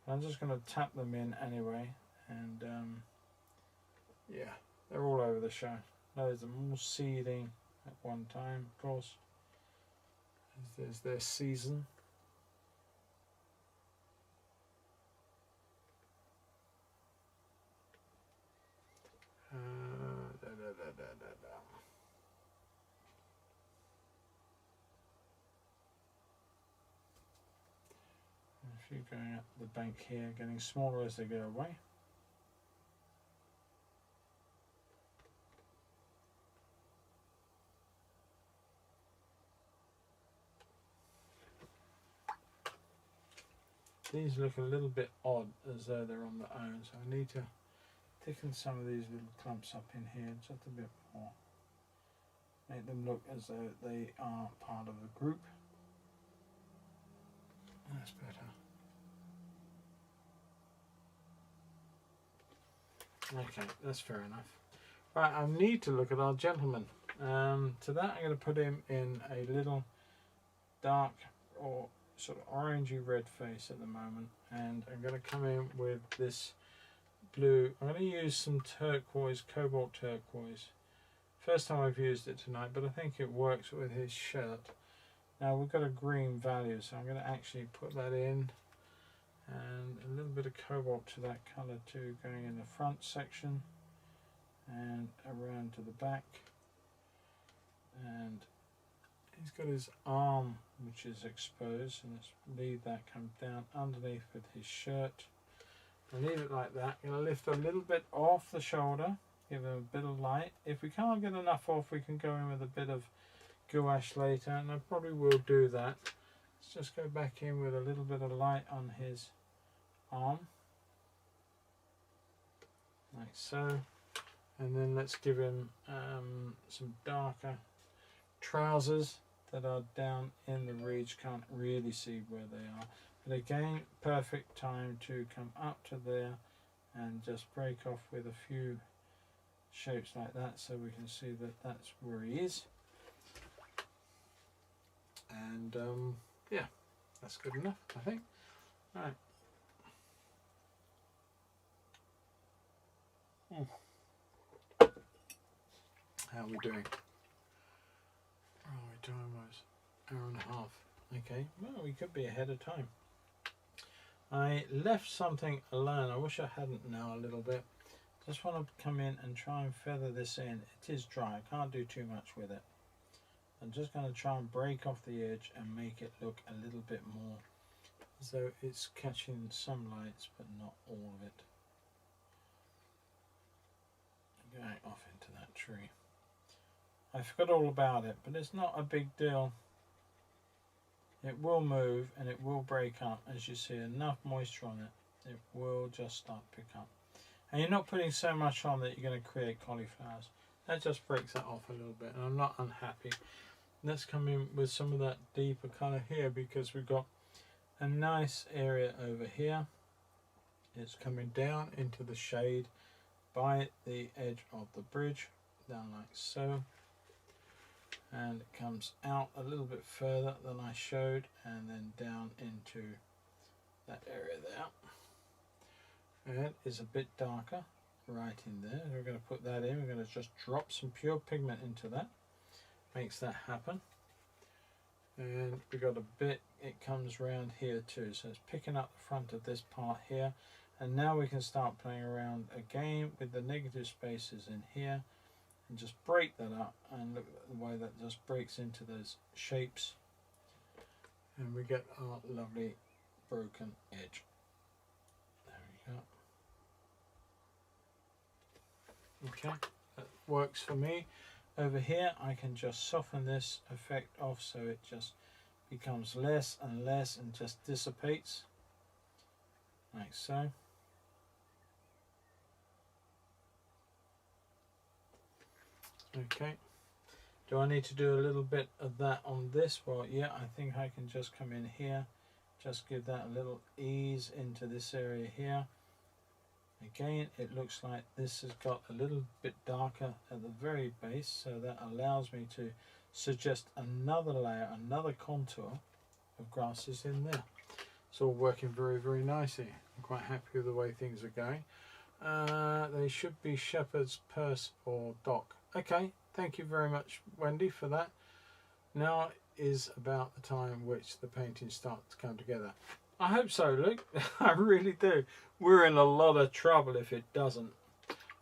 I'm just going to tap them in anyway, and yeah, they're all over the show. Those are all seeding at one time, of course. There's their season. A few going up the bank here, getting smaller as they go away. These look a little bit odd, as though they're on their own, so I need to thicken some of these little clumps up in here just a bit more. Make them look as though they are part of the group. That's better. Okay, that's fair enough. Right, I need to look at our gentleman. To that I'm going to put him in a little dark or sort of orangey red face at the moment, and I'm going to come in with this blue. I'm going to use some turquoise, cobalt turquoise. First time I've used it tonight, but I think it works with his shirt. Now we've got a green value, so I'm going to actually put that in, and a little bit of cobalt to that colour too, going in the front section and around to the back. And he's got his arm which is exposed, and let's leave that come down underneath with his shirt. I leave it like that. I'm going to lift a little bit off the shoulder, give him a bit of light. If we can't get enough off, we can go in with a bit of gouache later, and I probably will do that. Let's just go back in with a little bit of light on his arm, like so, and then let's give him some darker trousers that are down in the ridge, can't really see where they are. But again, perfect time to come up to there and just break off with a few shapes like that so we can see that that's where he is. And yeah, that's good enough, I think. Right. How are we doing? Oh, we're doing almost an hour and a half. Okay, well, we could be ahead of time. I left something alone. I wish I hadn't now a little bit. Just want to come in and try and feather this in. It is dry. I can't do too much with it. I'm just going to try and break off the edge and make it look a little bit more as though it's catching some lights, but not all of it. Going off into that tree. I forgot all about it, but it's not a big deal. It will move and it will break up. As you see, enough moisture on it, it will just start to pick up. And you're not putting so much on that you're going to create cauliflowers. That just breaks that off a little bit, and I'm not unhappy. Let's come in with some of that deeper colour here, because we've got a nice area over here. It's coming down into the shade by the edge of the bridge, down like so. And it comes out a little bit further than I showed, and then down into that area there. And it's a bit darker right in there. We're going to put that in. We're going to just drop some pure pigment into that. Makes that happen. And we got a bit, it comes around here too, so it's picking up the front of this part here. And now we can start playing around again with the negative spaces in here and just break that up, and look at the way that just breaks into those shapes, and we get our lovely broken edge. There we go. Okay, that works for me. Over here I can just soften this effect off so it just becomes less and less and just dissipates like so. Okay, do I need to do a little bit of that on this? Well, yeah, I think I can just come in here, just give that a little ease into this area here. Again, it looks like this has got a little bit darker at the very base, so that allows me to suggest another layer, another contour of grasses in there. It's all working very, very nicely. I'm quite happy with the way things are going. They should be shepherd's purse or dock. Okay, thank you very much, Wendy, for that. Now is about the time which the painting starts to come together. I hope so, Luke. I really do. We're in a lot of trouble if it doesn't.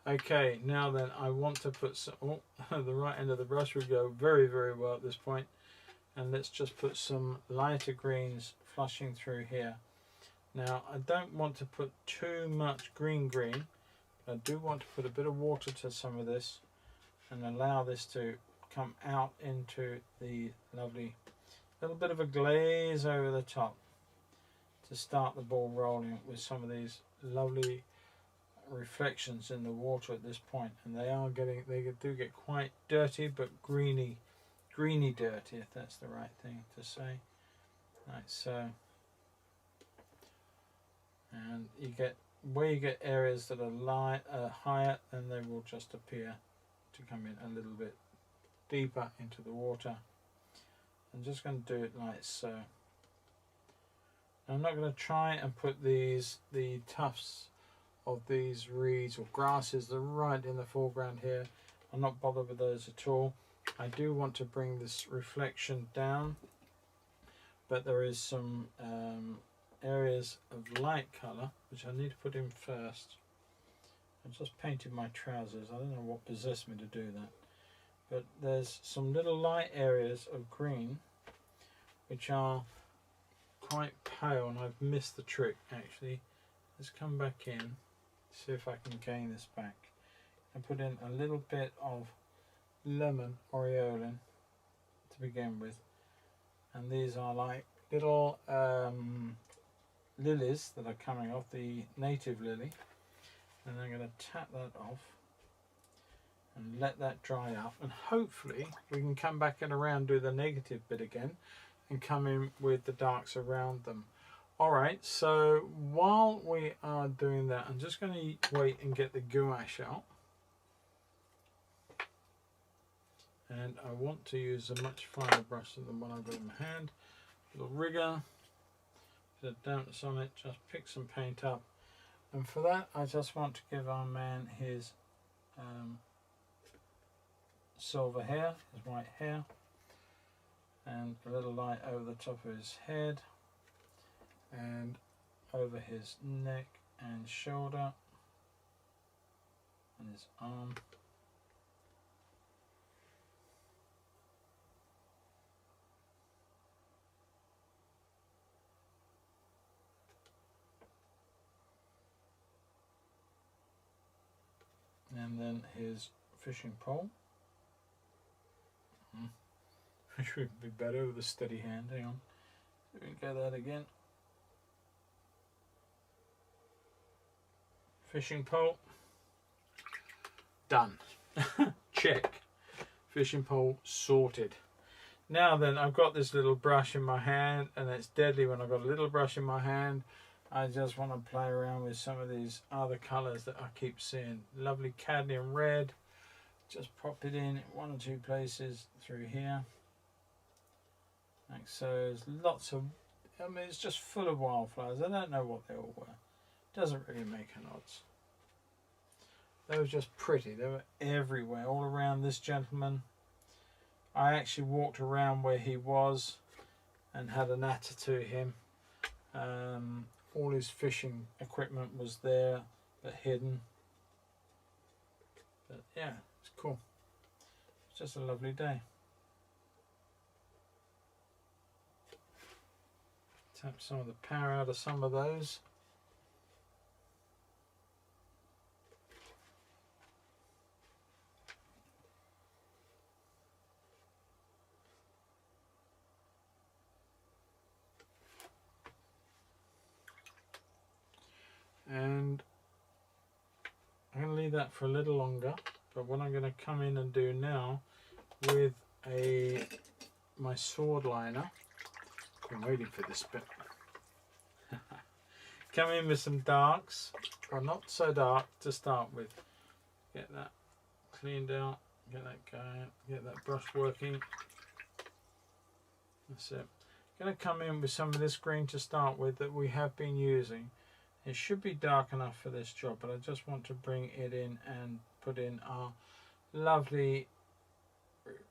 Okay, now then, I want to put some... Oh, the right end of the brush would go very, very well at this point. And let's just put some lighter greens flushing through here. Now, I don't want to put too much green. I do want to put a bit of water to some of this and allow this to come out into the lovely little bit of a glaze over the top to start the ball rolling with some of these lovely reflections in the water at this point. And they do get quite dirty, but greeny dirty, if that's the right thing to say. Like so. And you get where you get areas that are higher, and they will just appear to come in a little bit deeper into the water. I'm just going to do it like so. I'm not going to try and put the tufts of these reeds or grasses that are right in the foreground here. I'm not bothered with those at all. I do want to bring this reflection down, but there is some areas of light colour which I need to put in first. I just painted my trousers. I don't know what possessed me to do that, but there's some little light areas of green which are quite pale, and I've missed the trick actually. Let's come back in, see if I can gain this back, and put in a little bit of lemon aureolin to begin with. And these are like little lilies that are coming off, the native lily, and I'm going to tap that off and let that dry up, and hopefully we can come back and around, do the negative bit again and come in with the darks around them. Alright, so while we are doing that, I'm just going to wait and get the gouache out. And I want to use a much finer brush than the one I've got in my hand. A little rigger, bit of dampness on it, just pick some paint up. And for that, I just want to give our man his silver hair, his white hair, and a little light over the top of his head and over his neck and shoulder and his arm. And then his fishing pole. Which would be better with a steady hand. Hang on. So we can go that again. Fishing pole. Done. Check. Fishing pole sorted. Now then, I've got this little brush in my hand, and it's deadly when I've got a little brush in my hand. I just want to play around with some of these other colours that I keep seeing. Lovely cadmium red. Just pop it in one or two places through here. Like so. There's lots of, I mean, it's just full of wildflowers. I don't know what they all were. Doesn't really make an odds. They were just pretty. They were everywhere, all around this gentleman. I actually walked around where he was and had a natter to him. All his fishing equipment was there, but hidden. But yeah, it's cool. It's just a lovely day. Tap some of the power out of some of those. And I'm going to leave that for a little longer, but what I'm going to come in and do now with my sword liner, I'm waiting for this bit, come in with some darks, or not so dark to start with. Get that cleaned out, get that going, get that brush working. That's it. I'm going to come in with some of this green to start with that we have been using. It should be dark enough for this job, but I just want to bring it in and put in our lovely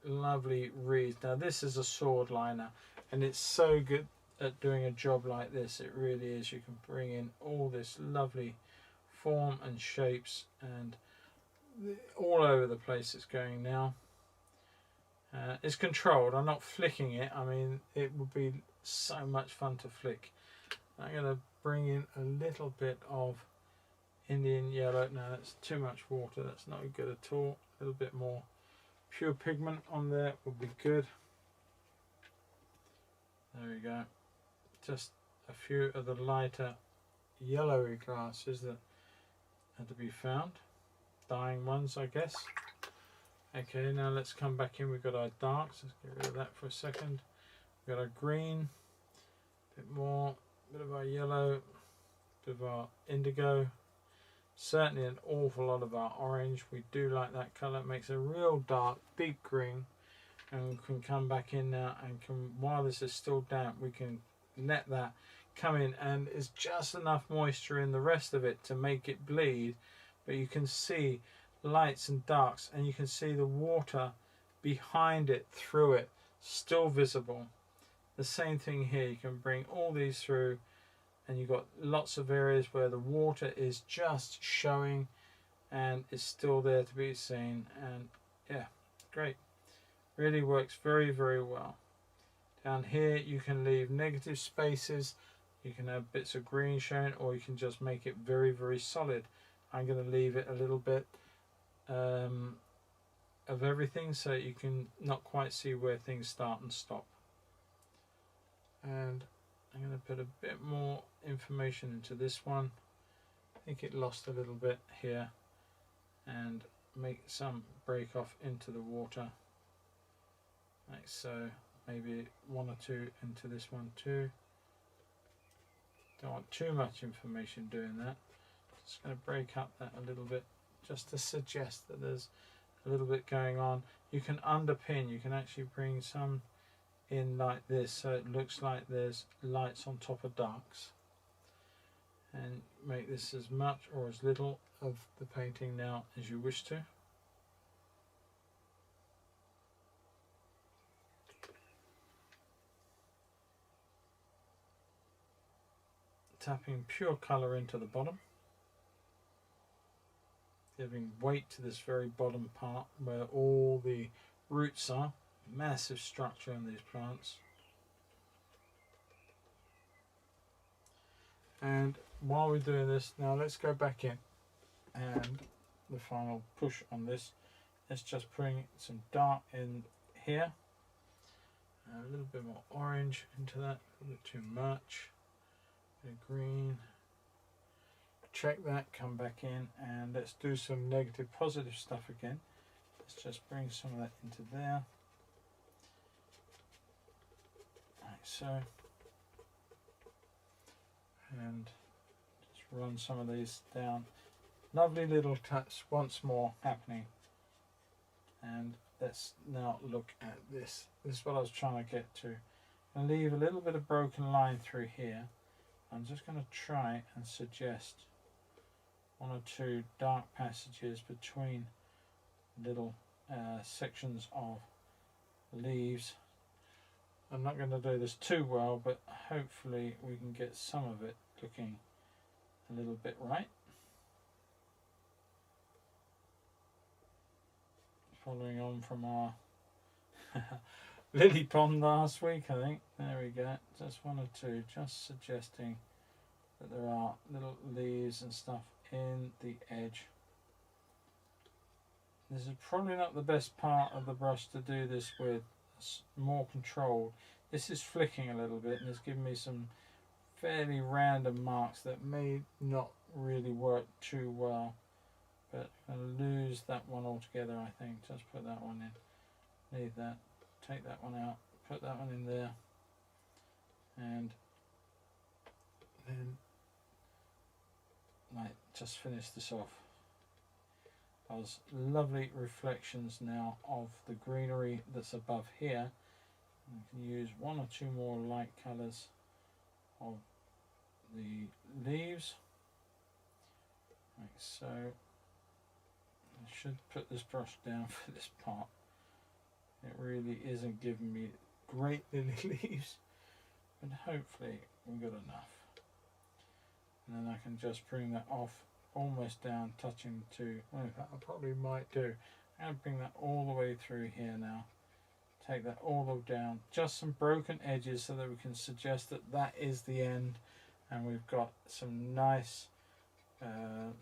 reeds. Now this is a sword liner, and it's so good at doing a job like this. It really is. You can bring in all this lovely form and shapes, and all over the place it's going now. It's controlled. I'm not flicking it. I mean, it would be so much fun to flick. I'm going to bring in a little bit of Indian yellow. No, that's too much water. That's not good at all. A little bit more pure pigment on there would be good. There we go. Just a few of the lighter yellowy grasses that are to be found. Dying ones, I guess. Okay, now let's come back in. We've got our darks. Let's get rid of that for a second. We've got our green. A bit more. Bit of our yellow, bit of our indigo, certainly an awful lot of our orange. We do like that colour. It makes a real dark, big green, and we can come back in now and can, while this is still damp, we can let that come in, and it's just enough moisture in the rest of it to make it bleed, but you can see lights and darks, and you can see the water behind it, through it, still visible. The same thing here, you can bring all these through, and you've got lots of areas where the water is just showing and it's still there to be seen. And yeah, great. Really works very, very well. Down here you can leave negative spaces, you can have bits of green showing, or you can just make it very, very solid. I'm going to leave it a little bit of everything so you can not quite see where things start and stop. And I'm going to put a bit more information into this one. I think it lost a little bit here, and make some break off into the water, like so. Maybe one or two into this one too. Don't want too much information doing that. Just going to break up that a little bit, just to suggest that there's a little bit going on. You can underpin, you can actually bring some in like this, so it looks like there's lights on top of darks, and make this as much or as little of the painting now as you wish to. Tapping pure colour into the bottom, giving weight to this very bottom part where all the roots are. Massive structure on these plants. And while we're doing this, now let's go back in, and the final push on this, let's just bring some dark in here, a little bit more orange into that, a little bit too much, a bit of green. Check that, come back in, and let's do some negative positive stuff again. Let's just bring some of that into there, like so, and just run some of these down. Lovely little touch once more happening. And let's now look at this. This is what I was trying to get to. I'm going to leave a little bit of broken line through here. I'm just going to try and suggest one or two dark passages between little sections of leaves. I'm not going to do this too well, but hopefully we can get some of it looking a little bit right. Following on from our lily pond last week, I think. There we go. Just one or two, just suggesting that there are little leaves and stuff in the edge. This is probably not the best part of the brush to do this with. It's more controlled. This is flicking a little bit and it's giving me some fairly random marks that may not really work too well. But I'm going to lose that one altogether, I think. Just put that one in. Leave that. Take that one out. Put that one in there. And then just finish this off. Those lovely reflections now of the greenery that's above here. You can use one or two more light colours of the leaves, like so. I should put this brush down for this part. It really isn't giving me great lily leaves, but hopefully we've got enough. And then I can just bring that off almost down, touching to, well, in fact I probably might do. I'm going to bring that all the way through here now. Take that all the way down. Just some broken edges so that we can suggest that that is the end. And we've got some nice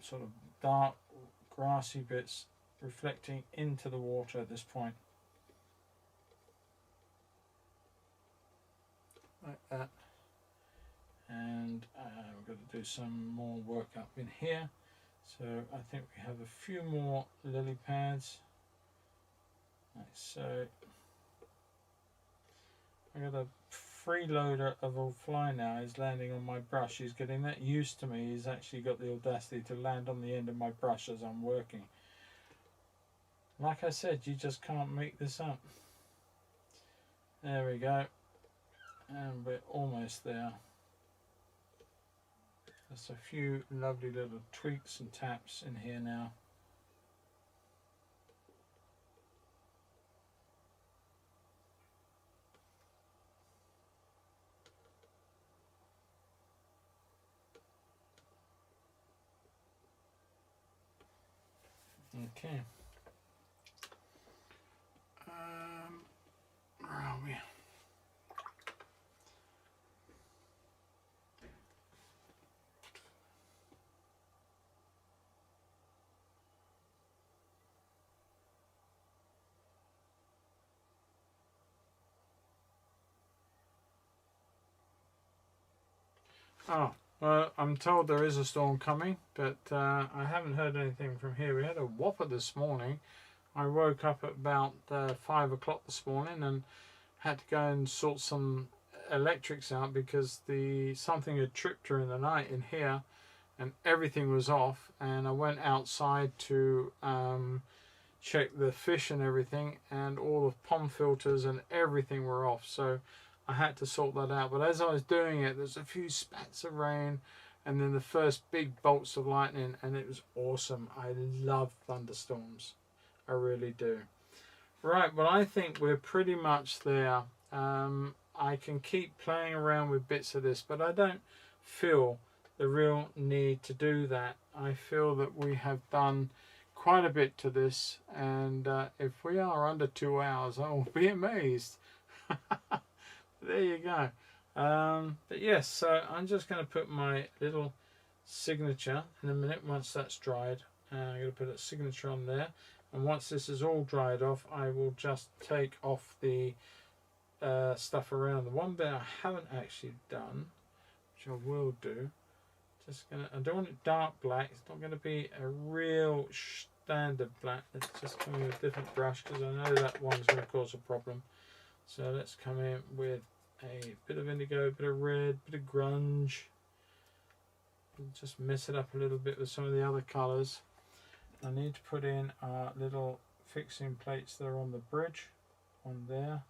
sort of dark grassy bits reflecting into the water at this point. Like that. And we're going to do some more work up in here. So I think we have a few more lily pads. Like so. I got a freeloader of a fly now. He's landing on my brush. He's getting that used to me. He's actually got the audacity to land on the end of my brush as I'm working. Like I said, you just can't make this up. There we go. And we're almost there. Just a few lovely little tweaks and taps in here now. Okay. Where are we? Oh, Well, I'm told there is a storm coming, but I haven't heard anything from here. We had a whopper this morning. I woke up at about 5 o'clock this morning and had to go and sort some electrics out because something had tripped during the night in here and everything was off. And I went outside to check the fish and everything, and all the pond filters and everything were off. So I had to sort that out. But as I was doing it, there's a few spats of rain and then the first big bolts of lightning, and it was awesome. I love thunderstorms. I really do. Right, well, I think we're pretty much there. I can keep playing around with bits of this, but I don't feel the real need to do that. I feel that we have done quite a bit to this, and if we are under 2 hours, I will be amazed. There you go. But yes, so I'm just going to put my little signature in a minute once that's dried. I'm going to put a signature on there, and once this is all dried off, I will just take off the stuff around. The one bit I haven't actually done, which I will do, I don't want it dark black. It's not going to be a real standard black. Let's just come in with a different brush because I know that one's going to cause a problem. So let's come in with a bit of indigo, a bit of red, a bit of grunge. Just mess it up a little bit with some of the other colours. I need to put in our little fixing plates that are on the bridge. One there,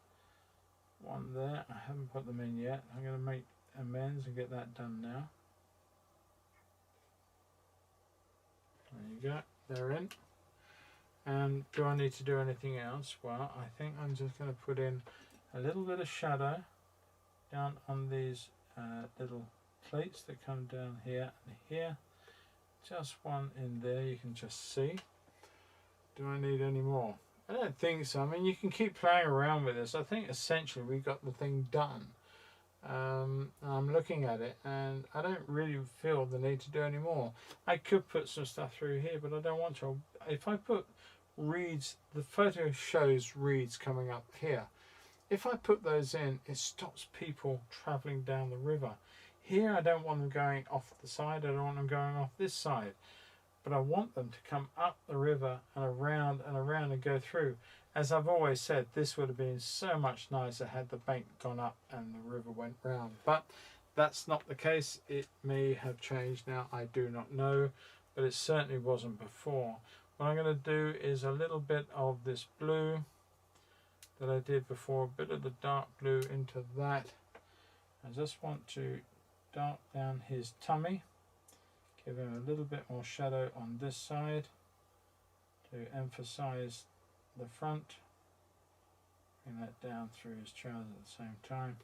one there. I haven't put them in yet. I'm going to make amends and get that done now. There you go, they're in. And do I need to do anything else? Well, I think I'm just going to put in a little bit of shadow down on these little plates that come down here and here. Just one in there, you can just see. Do I need any more? I don't think so. I mean, you can keep playing around with this. I think essentially we got the thing done. I'm looking at it and I don't really feel the need to do any more. I could put some stuff through here, but I don't want to. If I put reeds, the photo shows reeds coming up here. If I put those in, it stops people travelling down the river. Here I don't want them going off the side, I don't want them going off this side. But I want them to come up the river and around and go through. As I've always said, this would have been so much nicer had the bank gone up and the river went round. But that's not the case. It may have changed now, I do not know. But it certainly wasn't before. What I'm going to do is a little bit of this blue that I did before, a bit of the dark blue into that. I just want to dark down his tummy. Give him a little bit more shadow on this side to emphasize the front. Bring that down through his trousers at the same time.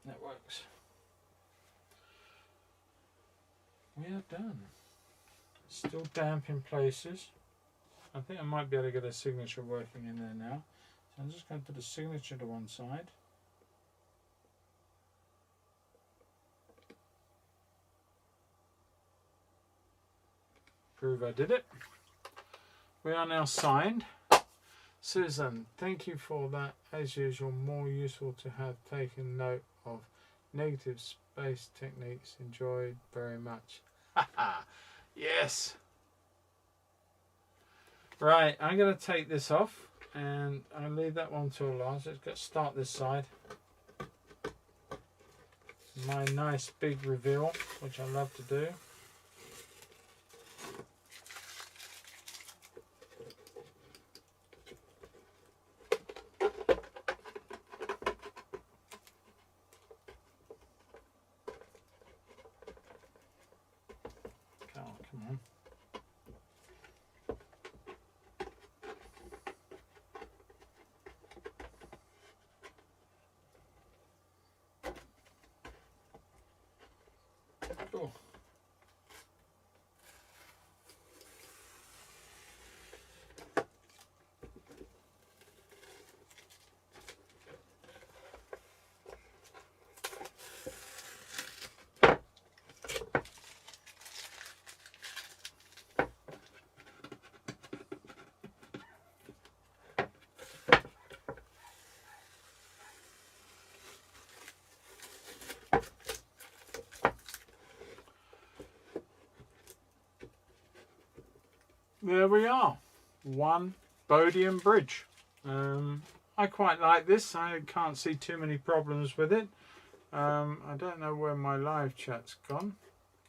That works. We are done. It's still damp in places. I think I might be able to get a signature working in there now. So I'm just going to put a signature to one side. Prove I did it. We are now signed. Susan, thank you for that. As usual, more useful to have taken note of negative space techniques. Enjoyed very much. Yes. Right, I'm going to take this off and I'll leave that one till last. Let's get start this side. My nice big reveal, which I love to do. Come on. Oh, there we are. One Bodium Bridge. I quite like this. I can't see too many problems with it. I don't know where my live chat's gone.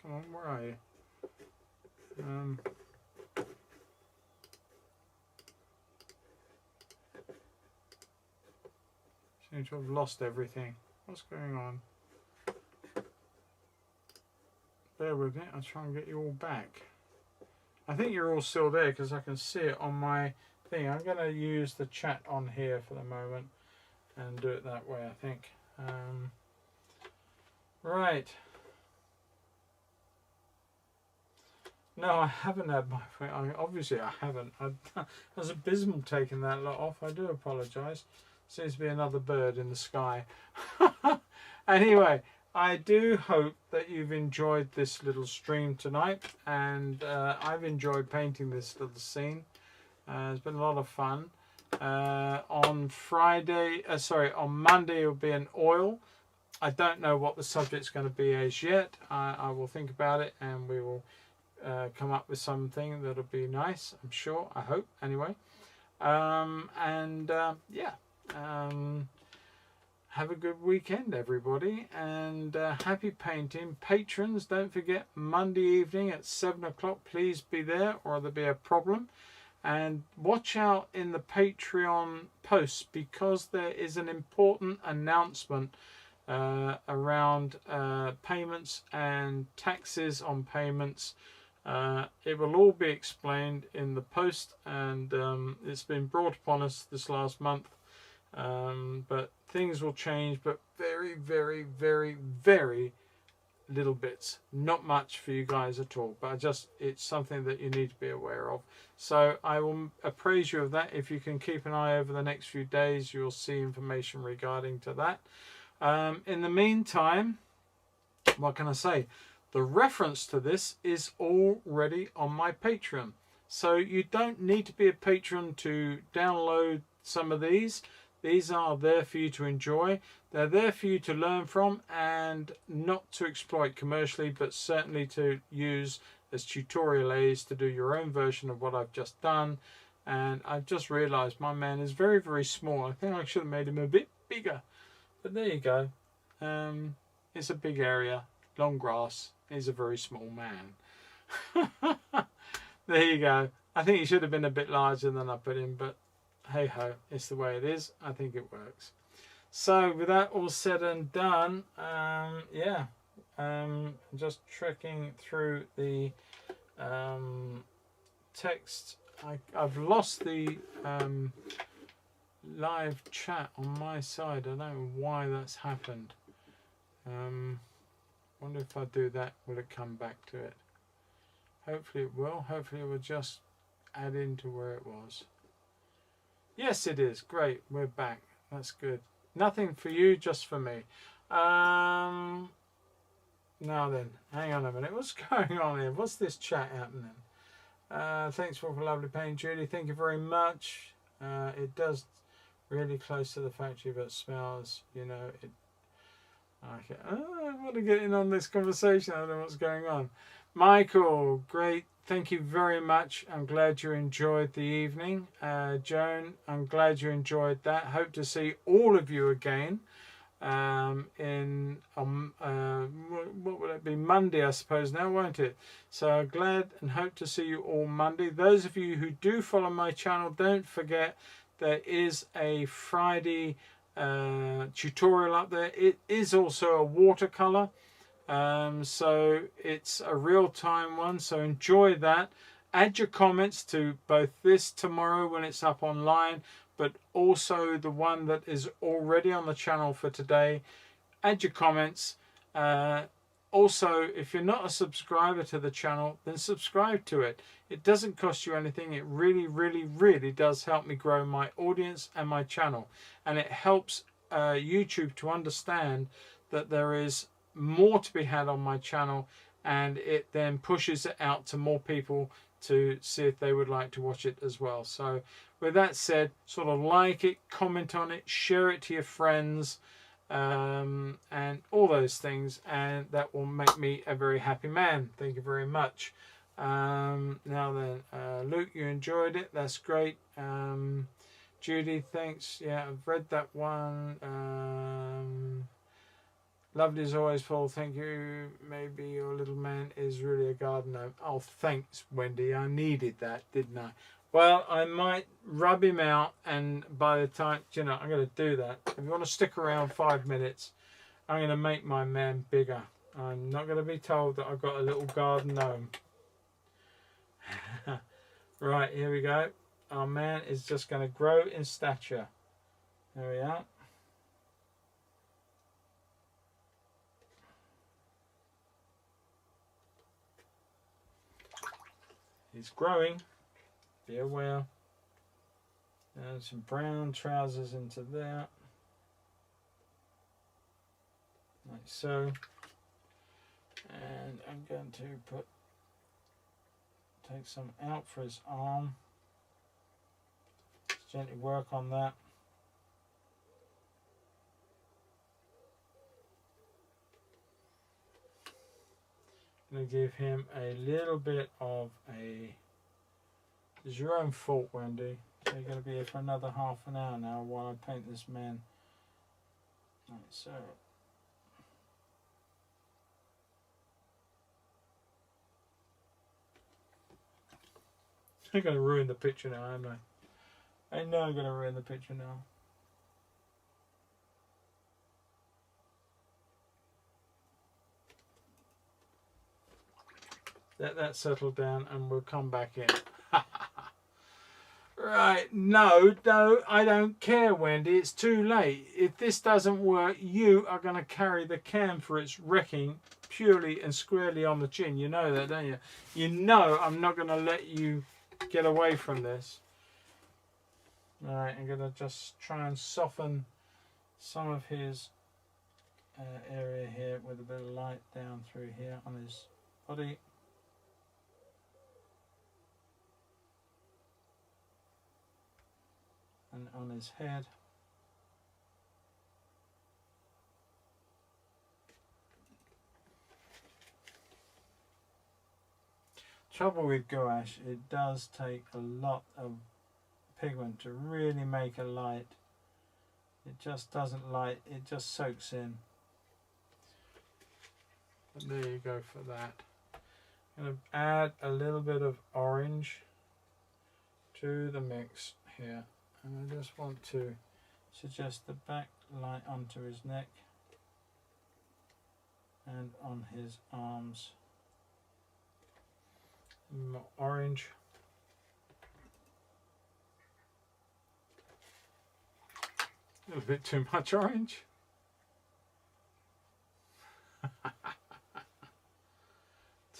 Come on, where are you? Seem to have lost everything. What's going on? Bear with me, I'll try and get you all back. I think you're all still there because I can see it on my thing. I'm going to use the chat on here for the moment and do it that way, I think. Right. No, I haven't had my phone. Obviously, I haven't. I was abysmal taking that lot off. I do apologise. Seems to be another bird in the sky. Anyway, I do hope that you've enjoyed this little stream tonight, and I've enjoyed painting this little scene. It's been a lot of fun. On Monday it will be an oil. I don't know what the subject's going to be as yet. I will think about it, and we will come up with something that'll be nice, I'm sure. I hope, anyway. Have a good weekend, everybody, and happy painting. Patrons, don't forget, Monday evening at 7 o'clock, please be there or there'll be a problem. And watch out in the Patreon posts, because there is an important announcement around payments and taxes on payments. It will all be explained in the post, and it's been brought upon us this last month. But things will change, but very, very, very, very little bits. Not much for you guys at all, but it's something that you need to be aware of. So I will appraise you of that. If you can keep an eye over the next few days, you'll see information regarding to that. In the meantime, what can I say? The reference to this is already on my Patreon. So you don't need to be a patron to download some of these. These are there for you to enjoy. They're there for you to learn from, and not to exploit commercially, but certainly to use as tutorial aids to do your own version of what I've just done. And I've just realised my man is very, very small. I think I should have made him a bit bigger. But there you go. It's a big area, long grass. He's a very small man. There you go. I think he should have been a bit larger than I put him, but hey ho, it's the way it is. I think it works. So with that all said and done, just trekking through the text. I've lost the live chat on my side. I don't know why that's happened. Wonder if I do that, will it come back to it? Hopefully it will. Hopefully it will just add into where it was. Yes, it is. Great. We're back. That's good. Nothing for you, just for me. Now then, hang on a minute. What's going on here? What's this chat happening? Thanks for lovely painting, Judy. Thank you very much. It does really close to the factory, but smells, you know, it. Okay. I want to get in on this conversation. I don't know what's going on. Michael, great. Thank you very much. I'm glad you enjoyed the evening. Joan, I'm glad you enjoyed that. Hope to see all of you again what would it be? Monday, I suppose now, won't it? So glad and hope to see you all Monday. Those of you who do follow my channel, don't forget there is a Friday tutorial up there. It is also a watercolour. So it's a real-time one, so enjoy that. Add your comments to both this tomorrow when it's up online, but also the one that is already on the channel for today. Add your comments. Also, if you're not a subscriber to the channel, then subscribe to it. It doesn't cost you anything. It really, really, really does help me grow my audience and my channel, and it helps YouTube to understand that there is more to be had on my channel, and it then pushes it out to more people to see if they would like to watch it as well. So with that said, sort of like it, comment on it, share it to your friends, and all those things, and that will make me a very happy man. Thank you very much. Now then, Luke, you enjoyed it. That's great. Judy, thanks. Yeah, I've read that one. Lovely as always, Paul. Thank you. Maybe your little man is really a garden gnome. Oh, thanks, Wendy. I needed that, didn't I? Well, I might rub him out, and by the time, you know, I'm going to do that. If you want to stick around 5 minutes, I'm going to make my man bigger. I'm not going to be told that I've got a little garden gnome. Right, here we go. Our man is just going to grow in stature. There we are. He's growing. Be aware. And some brown trousers into there. Like so. And I'm going to take some out for his arm. Just gently work on that. I'm going to give him a little bit of a... It's your own fault, Wendy. So you're going to be here for another half an hour now while I paint this man. Right, so... I'm going to ruin the picture now, am I? I know I'm going to ruin the picture now. Let that settle down and we'll come back in. Right, no, I don't care, Wendy. It's too late. If this doesn't work, you are going to carry the can for its wrecking purely and squarely on the chin. You know that, don't you? You know I'm not going to let you get away from this. Alright, I'm going to just try and soften some of his area here with a bit of light down through here on his body. And on his head. Trouble with gouache, it does take a lot of pigment to really make a light. It just doesn't light, it just soaks in. But there you go for that. I'm going to add a little bit of orange to the mix here. And I just want to suggest the back light onto his neck and on his arms. More orange. A little bit too much orange.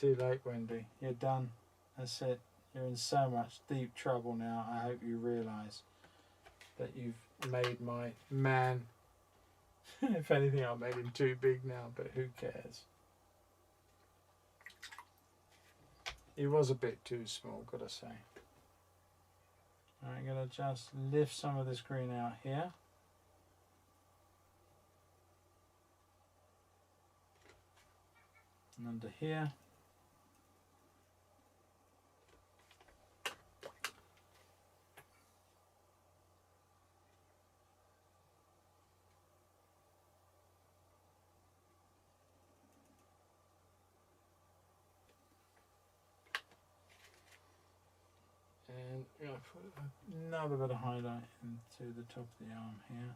Too late, Wendy. You're done. That's it. You're in so much deep trouble now. I hope you realise that you've made my man. If anything, I made him too big now, but who cares? He was a bit too small, gotta say. I'm gonna just lift some of this green out here. And under here. And I'm going to put another bit of highlight into the top of the arm here.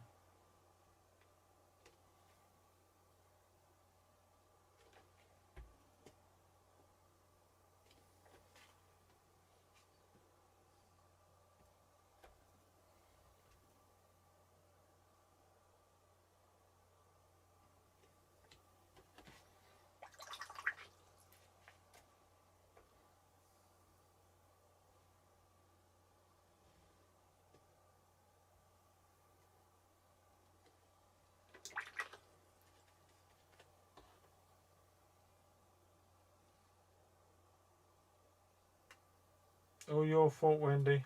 All your fault, Wendy.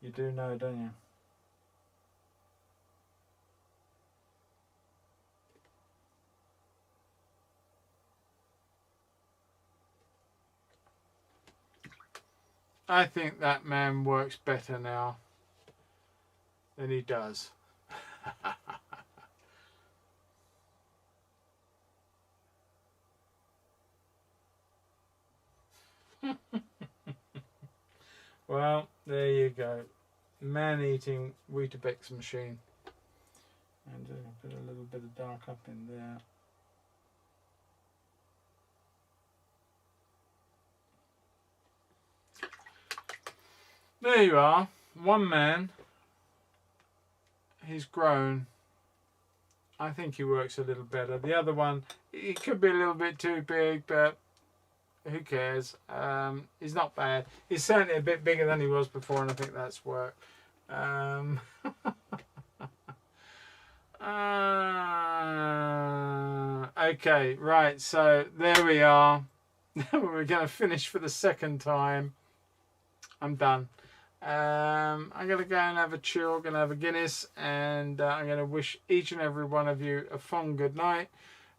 You do know, don't you? I think that man works better now than he does. Well, there you go. Man-eating Weetabix machine. And put a little bit of dark up in there. There you are. One man. He's grown. I think he works a little better. The other one, he could be a little bit too big, but who cares? He's not bad. He's certainly a bit bigger than he was before, and I think that's work. Okay, right, so there we are. We're going to finish for the second time. I'm done. I'm going to go and have a chill, going to have a Guinness, and I'm going to wish each and every one of you a fond good night.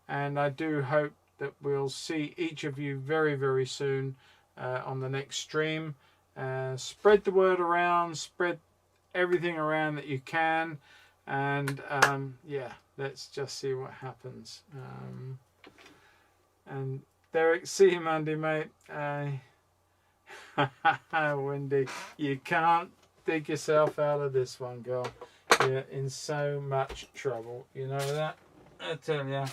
And I do hope that we'll see each of you very, very soon on the next stream. Spread the word around, spread everything around that you can. And yeah, let's just see what happens. And Derek, see you Monday, mate. Wendy, you can't dig yourself out of this one, girl. You're in so much trouble. You know that? I tell you.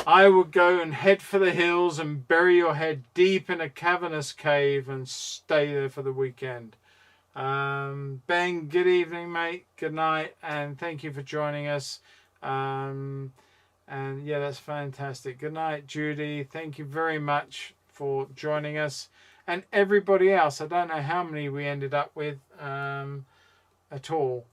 I would go and head for the hills and bury your head deep in a cavernous cave and stay there for the weekend. Ben, good evening, mate. Good night, and thank you for joining us. And yeah, that's fantastic. Good night, Judy. Thank you very much for joining us. And everybody else, I don't know how many we ended up with at all.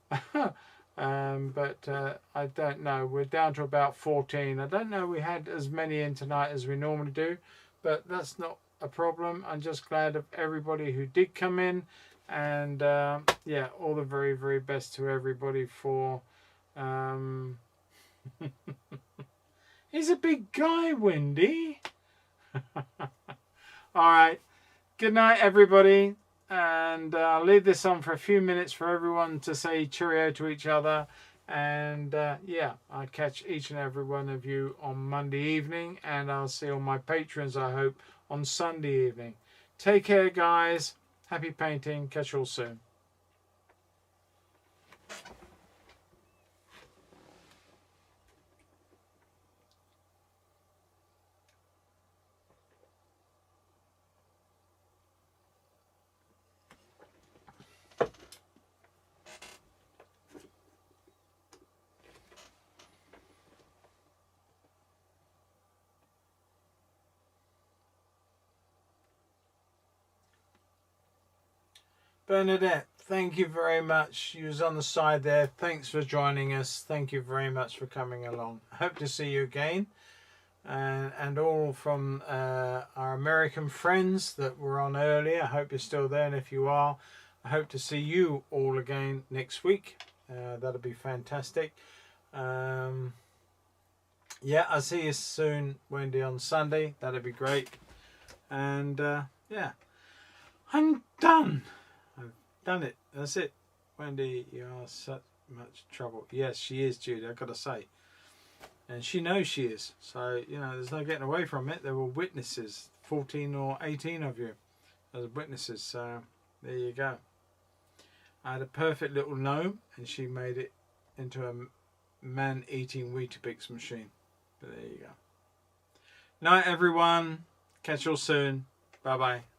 But I don't know. We're down to about 14. I don't know we had as many in tonight as we normally do, but that's not a problem. I'm just glad of everybody who did come in. And yeah, all the very, very best to everybody for... He's a big guy, Wendy. All right. Good night, everybody. And I'll leave this on for a few minutes for everyone to say cheerio to each other. And yeah, I'll catch each and every one of you on Monday evening. And I'll see all my patrons, I hope, on Sunday evening. Take care, guys. Happy painting. Catch you all soon. Bernadette, thank you very much. You was on the side there. Thanks for joining us. Thank you very much for coming along. Hope to see you again. And all from our American friends that were on earlier. I hope you're still there. And if you are, I hope to see you all again next week. That'll be fantastic. Yeah, I'll see you soon, Wendy, on Sunday. That'll be great. And yeah, I'm done. Done it. That's it. Wendy, you are such much trouble. Yes, she is, Judy, I've got to say. And she knows she is. So, you know, there's no getting away from it. There were witnesses, 14 or 18 of you as witnesses. So, there you go. I had a perfect little gnome, and she made it into a man-eating Weetabix machine. But there you go. Night, everyone. Catch you all soon. Bye-bye.